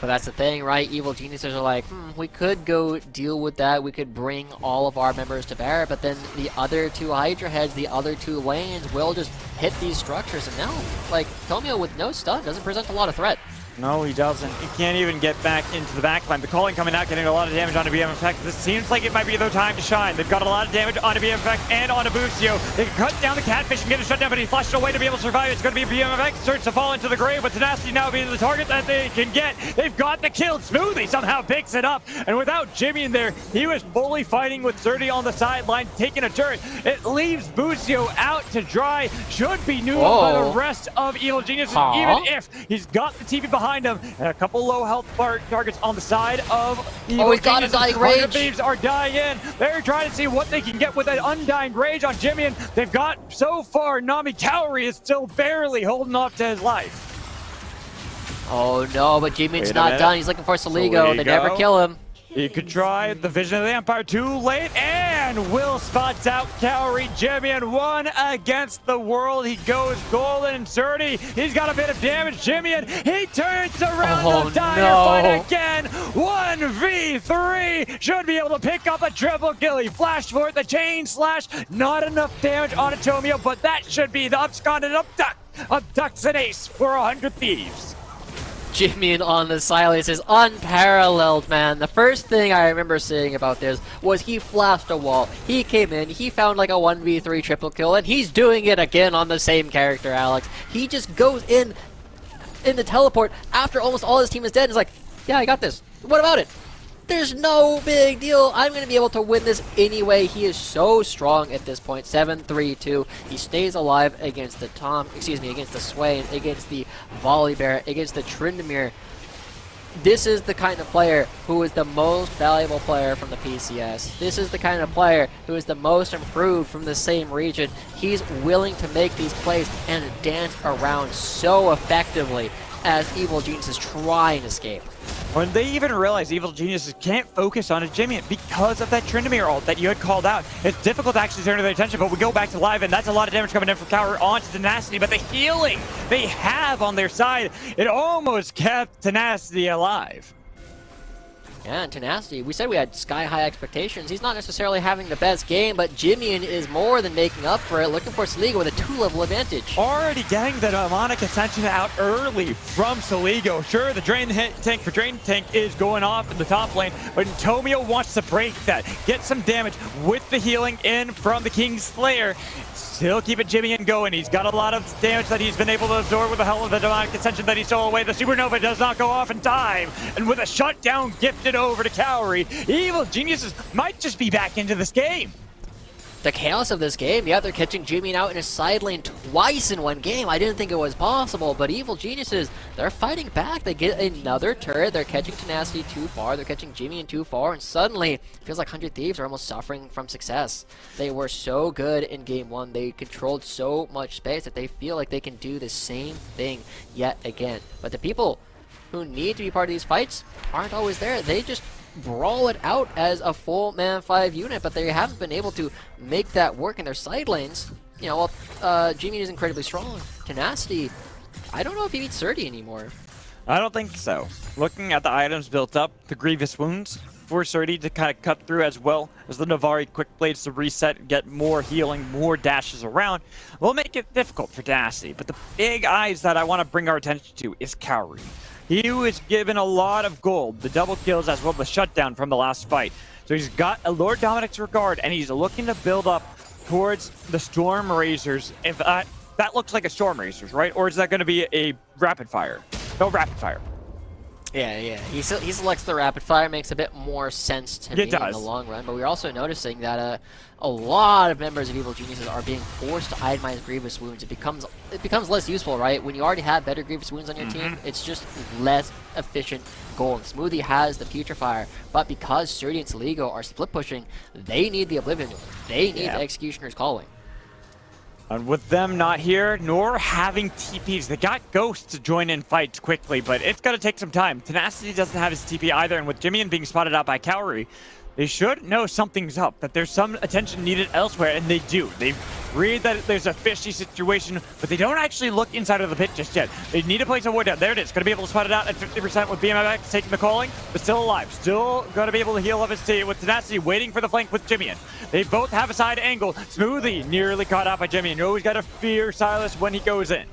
But that's the thing, right? Evil Geniuses are like, we could go deal with that. We could bring all of our members to bear, but then the other 2 Hydra heads, the other 2 lanes will just hit these structures. And now, like, Tomio with no stun doesn't present a lot of threat. No, he doesn't. He can't even get back into the backline. The calling coming out, getting a lot of damage onto BM Effect. This seems like it might be their time to shine. They've got a lot of damage onto BM Effect and onto Busio. They can cut down the Catfish and get a shutdown, but he flashed away to be able to survive. It's going to be BM Effect. Starts to fall into the grave, but Tenacity now being the target that they can get. They've got the kill. Smoothly somehow picks it up. And without Jimmy in there, he was fully fighting with Zerdy on the sideline, taking a turret. It leaves Busio out to dry. Should be new by the rest of Evil Geniuses, even if he's got the TV behind him. And a couple low health targets on the side of Evil he's got a dying rage. Thieves are dying in. They're trying to see what they can get with that undying rage on Jimmy. And they've got so far. Nami Cowrie is still barely holding off to his life. Oh no, but Jimin's not done. He's looking for Soligo. They never kill him. He could try the Vision of the Empire too late, and Will spots out Cowrie. Jimian 1 against the world. He goes golden and Zerdy. He's got a bit of damage. Jimian, he turns around the dire fight again. 1v3. Should be able to pick up a triple kill. He flashed for it, the chain slash. Not enough damage on Atomio, but that should be the absconded abducts an ace for 100 Thieves. Jimian on the silence is unparalleled, man. The first thing I remember seeing about this was he flashed a wall. He came in, he found like a 1v3 triple kill, and he's doing it again on the same character, Alex. He just goes in the teleport after almost all his team is dead and is like, yeah, I got this. What about it? There's no big deal. I'm going to be able to win this anyway. He is so strong at this point. 7-3-2. He stays alive against the against the Swain, against the Volibear, against the Tryndamere. This is the kind of player who is the most valuable player from the PCS. This is the kind of player who is the most improved from the same region. He's willing to make these plays and dance around so effectively as Evil Geniuses try and escape. When they even realize Evil Geniuses can't focus on a Jimian because of that Tryndamere ult that you had called out. It's difficult to actually turn their attention, but we go back to live, and that's a lot of damage coming in from Cowrie onto Tenacity, but the healing they have on their side, it almost kept Tenacity alive. Yeah, and Tenacity, we said we had sky-high expectations. He's not necessarily having the best game, but Jimian is more than making up for it, looking for Soligo with a 2-level advantage. Already getting the demonic attention out early from Soligo. Sure, the Drain Tank for Drain Tank is going off in the top lane, but Tomio wants to break that, get some damage with the healing in from the King's Slayer. Still keeping Jimian going. He's got a lot of damage that he's been able to absorb with the help of the demonic ascension that he stole away. The Supernova does not go off in time. And with a shutdown gifted over to Cowrie, Evil Geniuses might just be back into this game. The chaos of this game, yeah, they're catching Jimian out in a side lane twice in one game. I didn't think it was possible, but Evil Geniuses, they're fighting back. They get another turret. They're catching Tenacity too far. They're catching Jimian too far, and suddenly it feels like 100 Thieves are almost suffering from success. They were so good in game one. They controlled so much space that they feel like they can do the same thing yet again. But the people who need to be part of these fights aren't always there. They just brawl it out as a full man 5 unit, but they haven't been able to make that work in their side lanes. You know, well, Jimmy is incredibly strong. Tenacity, I don't know if he beats Zerdy anymore. I don't think so. Looking at the items built up, the Grievous Wounds for Zerdy to kind of cut through, as well as the Navari Quick Blades to reset and get more healing, more dashes around, will make it difficult for Tenacity. But the big eyes that I want to bring our attention to is Cowrie. He was given a lot of gold, the double kills as well as the shutdown from the last fight. So he's got a Lord Dominic's regard, and he's looking to build up towards the Storm Razors. If that looks like a Storm Razors, right? Or is that going to be a Rapid Fire? No, Rapid Fire. Yeah. He selects the rapid fire, makes a bit more sense to me in the long run. But we're also noticing that a lot of members of Evil Geniuses are being forced to itemize Grievous Wounds. It becomes less useful, right? When you already have better Grievous Wounds on your team, it's just less efficient goal. And Smoothie has the Putrefier, but because Surdy and Saligo are split pushing, they need the Oblivion. They need the Executioner's Calling. And with them not here, nor having TPs, they got Ghosts to join in fights quickly, but it's going to take some time. Tenacity doesn't have his TP either, and with Jimmy being spotted out by Cowrie, they should know something's up, that there's some attention needed elsewhere, and they do. They read that there's a fishy situation, but they don't actually look inside of the pit just yet. They need to place a ward down. There it is. Going to be able to spot it out at 50% with BMFX taking the calling, but still alive. Still going to be able to heal up his team with Tenacity waiting for the flank with Jimmy. They both have a side angle. Smoothie nearly caught out by Jimmy. You always got to fear Silas when he goes in.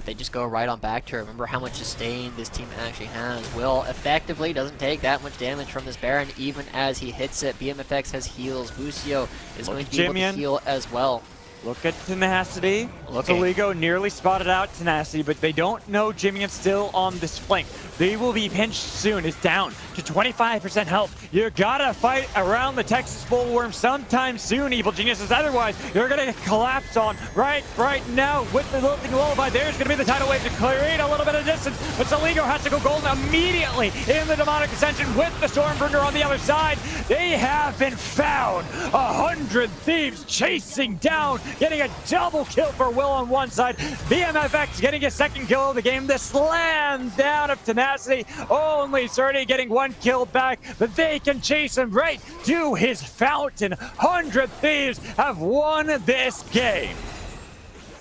They just go right on back to her. Remember how much sustain this team actually has. Will effectively doesn't take that much damage from this Baron even as he hits it. BMFX has heals. Busio is going to be able to heal as well. Look at Tenacity. Saligo nearly spotted out Tenacity, but they don't know Jimmy's still on this flank. They will be pinched soon. It's down to 25% health. You gotta fight around the Texas Bullworm sometime soon, Evil Geniuses. Otherwise, you're gonna collapse on right now with the Lilting Lullaby. There's gonna be the tidal wave to create a little bit of distance, but Saligo has to go golden immediately in the Demonic Ascension with the Stormbringer on the other side. They have been found. 100 Thieves chasing down, getting a double kill for Will on one side. BMFX getting a second kill of the game. The slam down of Tenacity. Only Surdy getting one kill back, but they can chase him right to his fountain. 100 Thieves have won this game.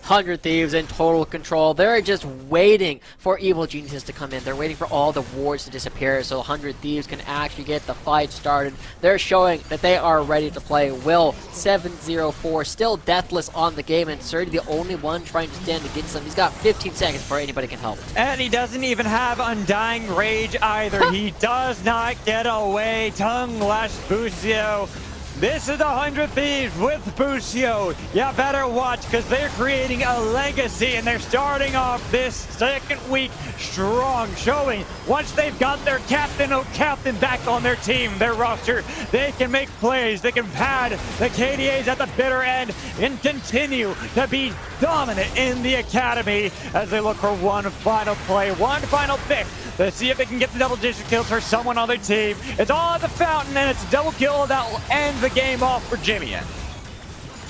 100 Thieves in total control. They're just waiting for Evil Geniuses to come in. They're waiting for all the wards to disappear so 100 Thieves can actually get the fight started. They're showing that they are ready to play. Will, 7-0-4, still deathless on the game, and Surdy the only one trying to stand against them. He's got 15 seconds before anybody can help. And he doesn't even have Undying Rage either. He does not get away. Tongue Lash Busio. This is 100 Thieves with Busio. You better watch because they're creating a legacy and they're starting off this second week strong, showing once they've got their captain back on their team, their roster, they can make plays, they can pad the KDAs at the bitter end and continue to be dominant in the academy as they look for one final play, one final pick. Let's see if they can get the double-digit kills for someone on their team. It's all at the fountain, and it's a double kill that will end the game off for Jimmy.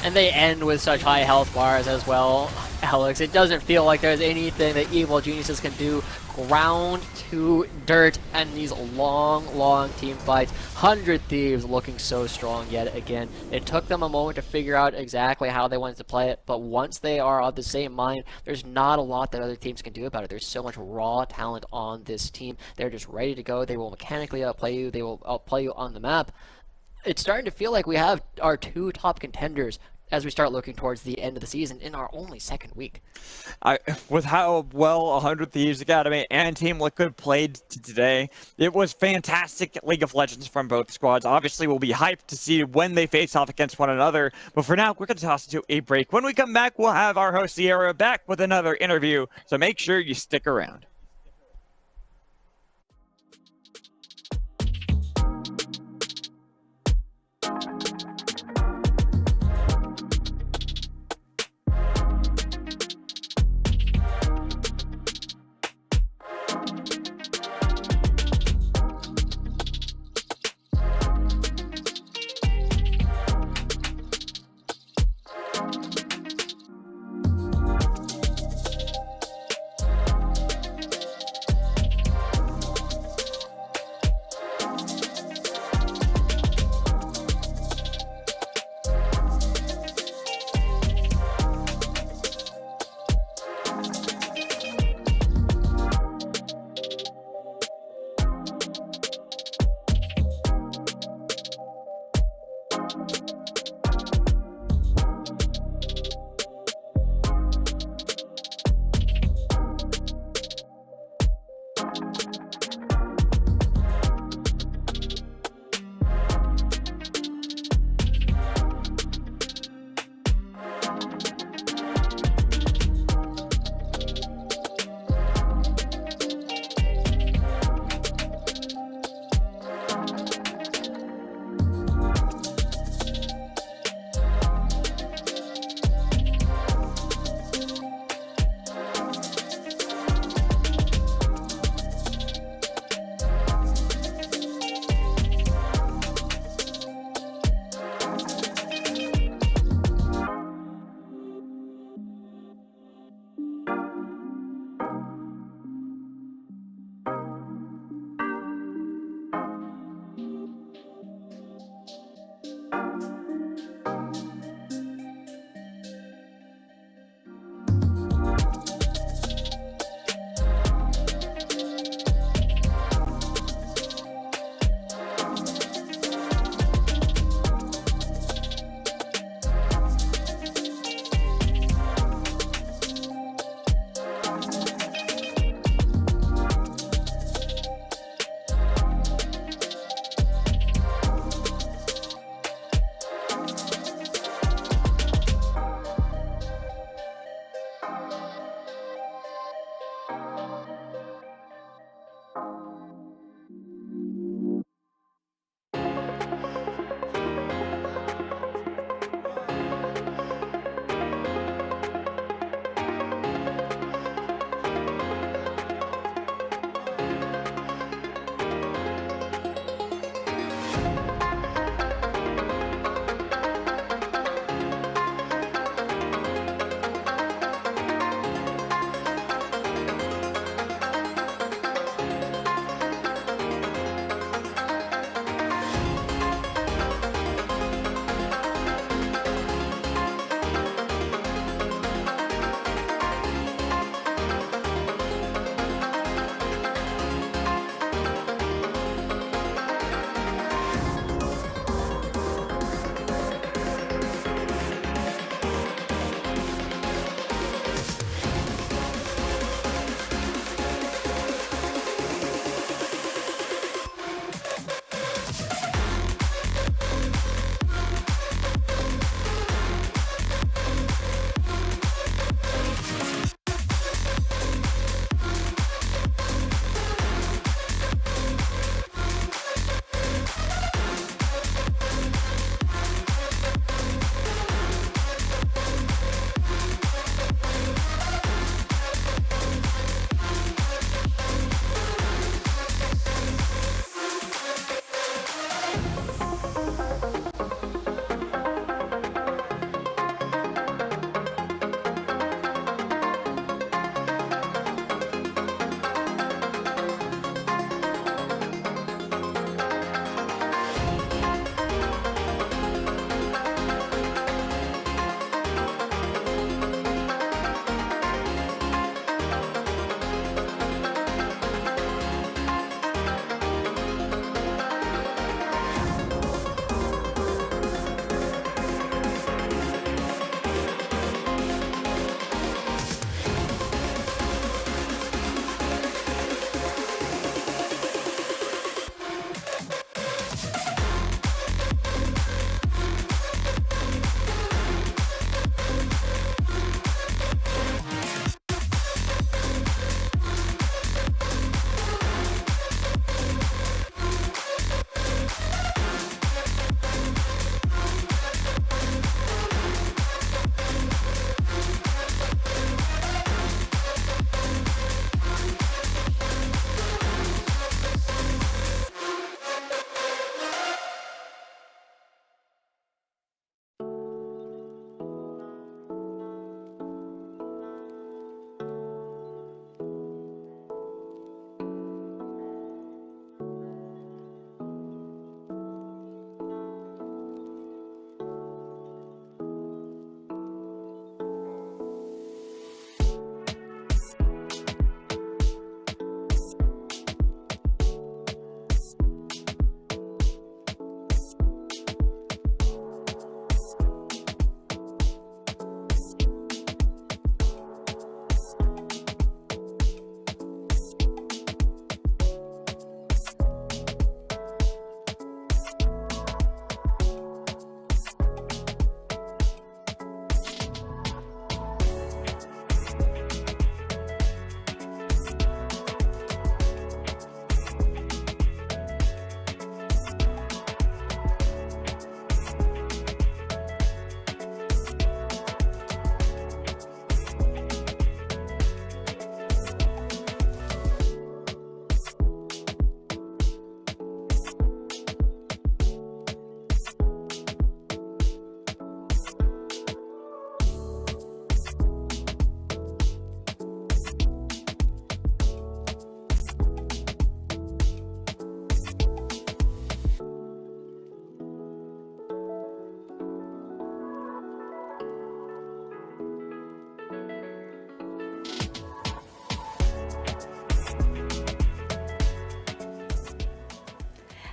And they end with such high health bars as well, Alex. It doesn't feel like there's anything that Evil Geniuses can do. Ground to dirt and these long team fights. 100 Thieves looking so strong yet again. It took them a moment to figure out exactly how they wanted to play it, but once they are of the same mind, there's not a lot that other teams can do about it. There's so much raw talent on this team. They're just ready to go. They will mechanically outplay you. They will outplay you on the map. It's starting to feel like we have our two top contenders as we start looking towards the end of the season in our only second week. With how well 100 Thieves Academy and Team Liquid played today, it was fantastic League of Legends from both squads. Obviously, we'll be hyped to see when they face off against one another, but for now, we're going to toss it to a break. When we come back, we'll have our host Sierra back with another interview, so make sure you stick around.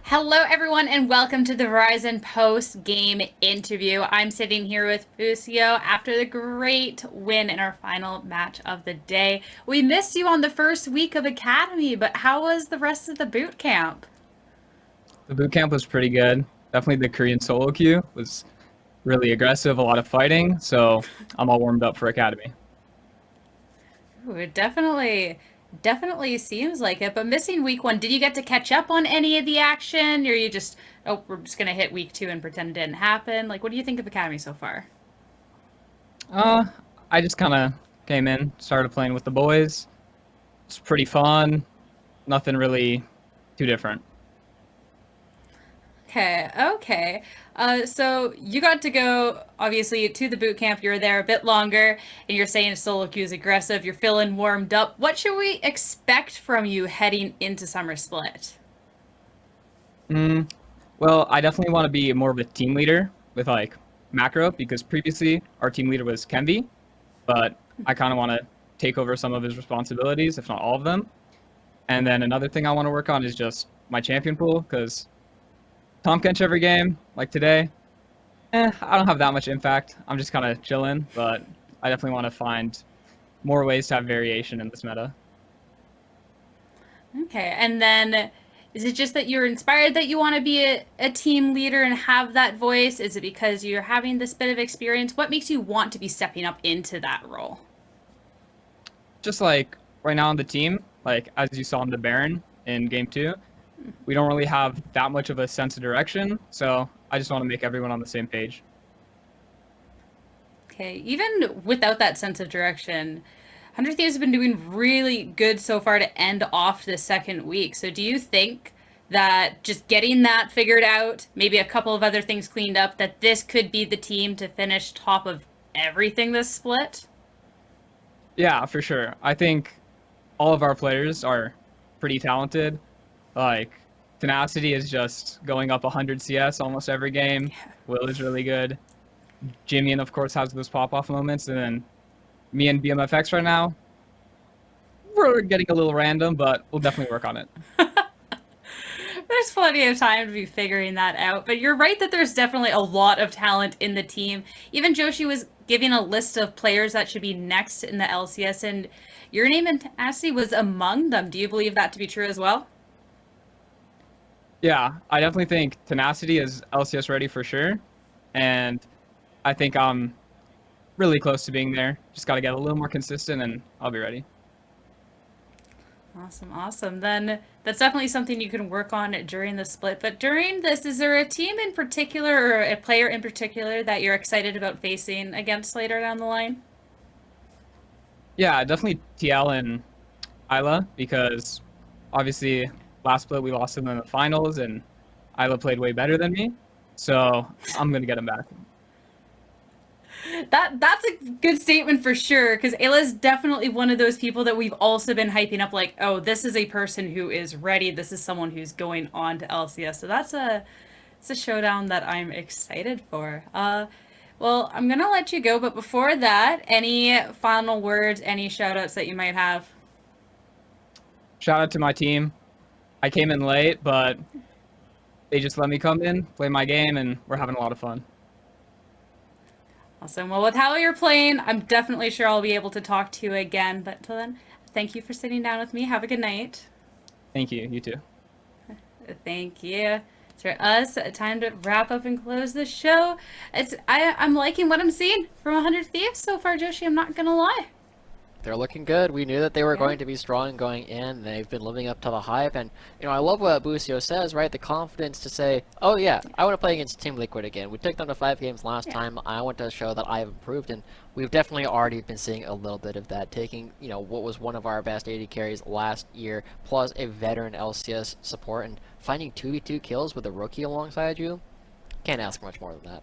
Hello, everyone, and welcome to the Verizon post-game interview. I'm sitting here with Busio after the great win in our final match of the day. We missed you on the first week of Academy, but how was the rest of the boot camp? The boot camp was pretty good. Definitely the Korean solo queue was really aggressive, a lot of fighting, so I'm all warmed up for Academy. Ooh, it definitely seems like it. But missing week 1, did you get to catch up on any of the action? Or you just, oh, we're just going to hit week 2 and pretend it didn't happen? Like, what do you think of Academy so far? I just kind of came in, started playing with the boys. It's pretty fun. Nothing really too different. Okay. So you got to go, obviously, to the boot camp. You were there a bit longer, and you're saying solo queue is aggressive. You're feeling warmed up. What should we expect from you heading into Summer Split? Well, I definitely want to be more of a team leader with like macro because previously our team leader was Kenvi, but I kind of want to take over some of his responsibilities, if not all of them. And then another thing I want to work on is just my champion pool because Tom Kench every game, like today, I don't have that much impact. I'm just kind of chilling, but I definitely want to find more ways to have variation in this meta. Okay, and then is it just that you're inspired that you want to be a team leader and have that voice? Is it because you're having this bit of experience? What makes you want to be stepping up into that role? Just like right now on the team, like as you saw in the Baron in game 2, we don't really have that much of a sense of direction, so I just want to make everyone on the same page. Okay, even without that sense of direction, 100 Thieves have been doing really good so far to end off the second week. So do you think that just getting that figured out, maybe a couple of other things cleaned up, that this could be the team to finish top of everything this split? Yeah, for sure. I think all of our players are pretty talented. Like, Tenacity is just going up 100 CS almost every game. Will is really good. Jimmy, of course, has those pop-off moments. And then me and BMFX right now, we're getting a little random, but we'll definitely work on it. There's plenty of time to be figuring that out. But you're right that there's definitely a lot of talent in the team. Even Joshi was giving a list of players that should be next in the LCS, and your name and Tenacity was among them. Do you believe that to be true as well? Yeah, I definitely think Tenacity is LCS ready for sure. And I think I'm really close to being there. Just got to get a little more consistent and I'll be ready. Awesome. Then that's definitely something you can work on during the split. But during this, is there a team in particular or a player in particular that you're excited about facing against later down the line? Yeah, definitely TL and Isla because obviously last split we lost them in the finals and Isla played way better than me. So I'm going to get him back. That's a good statement for sure, because Ayla is definitely one of those people that we've also been hyping up like, oh, this is a person who is ready. This is someone who's going on to LCS. So it's a showdown that I'm excited for. Well, I'm going to let you go, but before that, any final words, any shout outs that you might have? Shout out to my team. I came in late, but they just let me come in, play my game, and we're having a lot of fun. Awesome. Well, with how you're playing, I'm definitely sure I'll be able to talk to you again. But until then, thank you for sitting down with me. Have a good night. Thank you. You too. Thank you. It's for us. Time to wrap up and close the show. I'm liking what I'm seeing from 100 Thieves so far, Joshi. I'm not gonna lie. They're looking good. We knew that they were Yeah. going to be strong going in. They've been living up to the hype. And, you know, I love what Busio says, right? The confidence to say, oh, yeah, I want to play against Team Liquid again. We took them to 5 games last time. I want to show that I have improved. And we've definitely already been seeing a little bit of that. Taking, you know, what was one of our best AD carries last year, plus a veteran LCS support, and finding 2v2 kills with a rookie alongside you. Can't ask much more than that.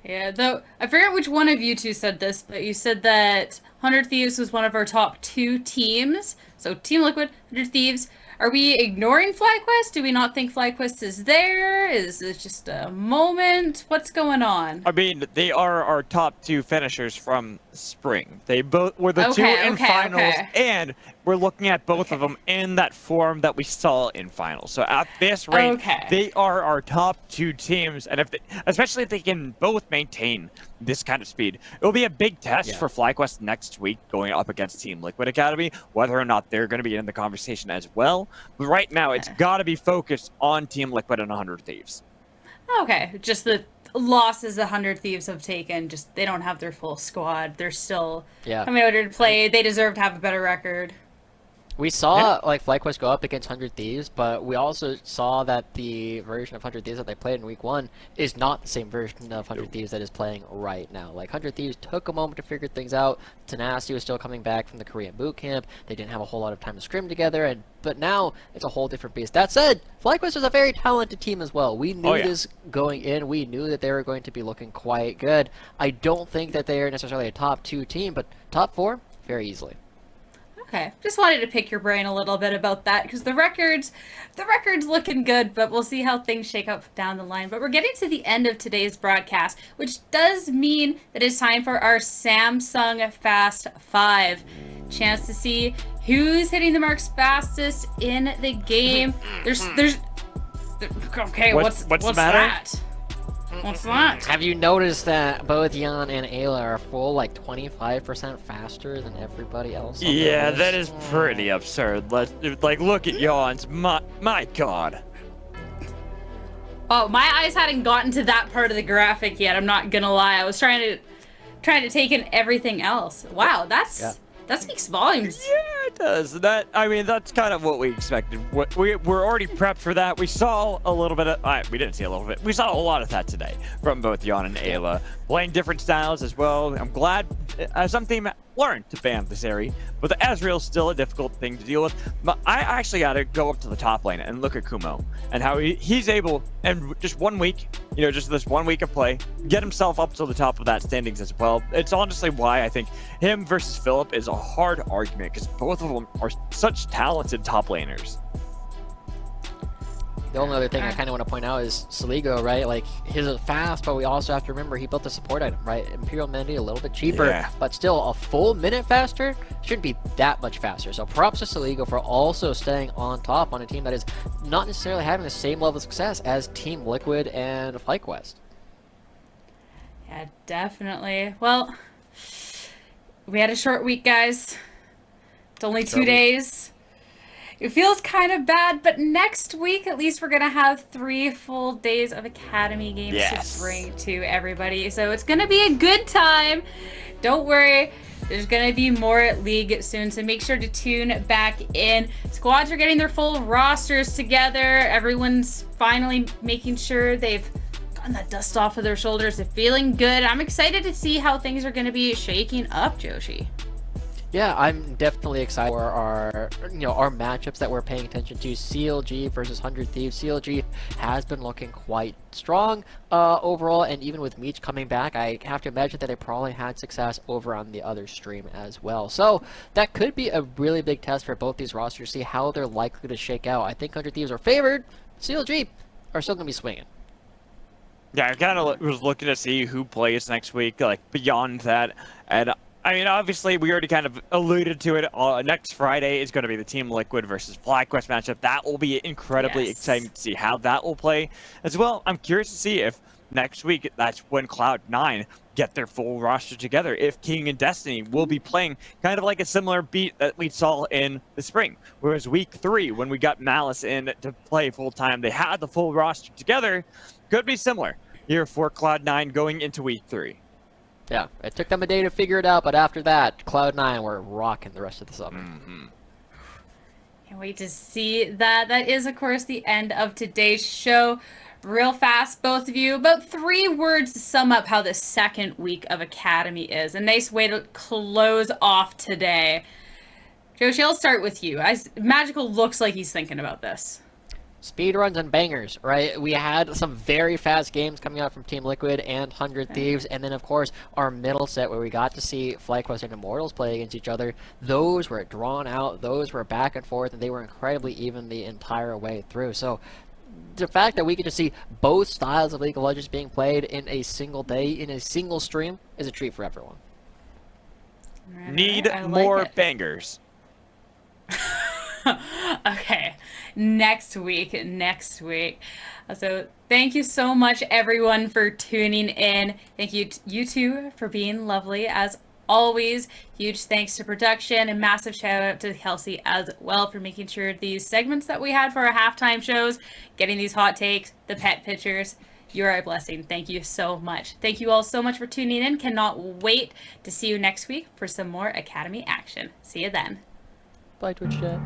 Yeah, though I forget which one of you two said this, but you said that 100 Thieves was one of our top 2 teams. So Team Liquid, 100 Thieves. Are we ignoring FlyQuest? Do we not think FlyQuest is there? Is it just a moment? What's going on? I mean, they are our top 2 finishers from spring. They both were the 2 in finals, and we're looking at both of them in that form that we saw in finals. So at this rate, Okay. they are our top 2 teams, and especially if they can both maintain this kind of speed, it will be a big test for FlyQuest next week going up against Team Liquid Academy, whether or not they're going to be in the conversation as well. But right now, it's got to be focused on Team Liquid and 100 Thieves. Okay, just the losses the 100 Thieves have taken, just they don't have their full squad. They're still coming out here to play. They deserve to have a better record. We saw like FlyQuest go up against 100 Thieves, but we also saw that the version of 100 Thieves that they played in week 1 is not the same version of 100 Thieves that is playing right now. Like 100 Thieves took a moment to figure things out. Tenacity was still coming back from the Korean boot camp. They didn't have a whole lot of time to scrim together, but now it's a whole different beast. That said, FlyQuest is a very talented team as well. We knew this going in. We knew that they were going to be looking quite good. I don't think that they are necessarily a top 2 team, but top 4 very easily. Okay, just wanted to pick your brain a little bit about that because the record's looking good, but we'll see how things shake up down the line. But we're getting to the end of today's broadcast, which does mean that it's time for our Samsung Fast 5. Chance to see who's hitting the marks fastest in the game. Okay, what's the matter? That? What's that? Have you noticed that both Jan and Ayla are full like 25% faster than everybody else? Yeah, that is pretty absurd. Let's look at Jan's. My God. Oh, my eyes hadn't gotten to that part of the graphic yet. I'm not gonna lie. I was trying to take in everything else. Wow, that speaks volumes. Yeah, it does. That's kind of what we expected. We're already prepped for that. We saw a little bit of... we didn't see a little bit. We saw a lot of that today from both Jan and Ayla. Playing different styles as well. I'm glad some team learned to ban this area, but the Ezreal's still a difficult thing to deal with. But I actually got to go up to the top lane and look at Kumo and how he's able, in just 1 week, just this 1 week of play, get himself up to the top of that standings as well. It's honestly why I think him versus Philip is a hard argument, because both of them are such talented top laners. The only other thing I kind of want to point out is Saligo, right? Like, his is fast, but we also have to remember he built a support item, right? Imperial Mandy a little bit cheaper, but still a full minute faster shouldn't be that much faster. So props to Saligo for also staying on top on a team that is not necessarily having the same level of success as Team Liquid and FlyQuest. Yeah, definitely. Well, we had a short week, guys. It's only 2 days. It feels kind of bad, but next week, at least, we're going to have 3 full days of Academy games to bring to everybody. So it's going to be a good time. Don't worry. There's going to be more League soon, so make sure to tune back in. Squads are getting their full rosters together. Everyone's finally making sure they've gotten that dust off of their shoulders. They're feeling good. I'm excited to see how things are going to be shaking up, Joshi. Yeah, I'm definitely excited for our matchups that we're paying attention to. CLG versus 100 Thieves. CLG has been looking quite strong overall, and even with Meech coming back, I have to imagine that they probably had success over on the other stream as well. So that could be a really big test for both these rosters, see how they're likely to shake out. I think 100 Thieves are favored. CLG are still going to be swinging. Yeah, I kind of was looking to see who plays next week, like beyond that, and obviously, we already kind of alluded to it. Next Friday is going to be the Team Liquid versus FlyQuest matchup. That will be incredibly exciting to see how that will play. As well, I'm curious to see if next week, that's when Cloud9 get their full roster together. If King and Destiny will be playing kind of like a similar beat that we saw in the spring. Whereas week 3, when we got Malice in to play full-time, they had the full roster together. Could be similar here for Cloud9 going into week 3. Yeah, it took them a day to figure it out, but after that, Cloud9 were rocking the rest of the summer. Can't wait to see that. That is, of course, the end of today's show. Real fast, both of you, about 3 words to sum up how the second week of Academy is. A nice way to close off today. Joshi, I'll start with you. Magical looks like he's thinking about this. Speedruns and bangers, right? We had some very fast games coming out from Team Liquid and 100 Thieves, and then, of course, our middle set where we got to see FlyQuest and Immortals play against each other. Those were drawn out, those were back and forth, and they were incredibly even the entire way through. So the fact that we get to see both styles of League of Legends being played in a single day, in a single stream, is a treat for everyone. Need more bangers. Okay, next week. So thank you so much, everyone, for tuning in. Thank you, you two, for being lovely as always. Huge thanks to production and massive shout out to Kelsey as well for making sure these segments that we had for our halftime shows, getting these hot takes, the pet pictures. You are a blessing. Thank you so much. Thank you all so much for tuning in. Cannot wait to see you next week for some more Academy action. See you then. Bye, Twitch chat.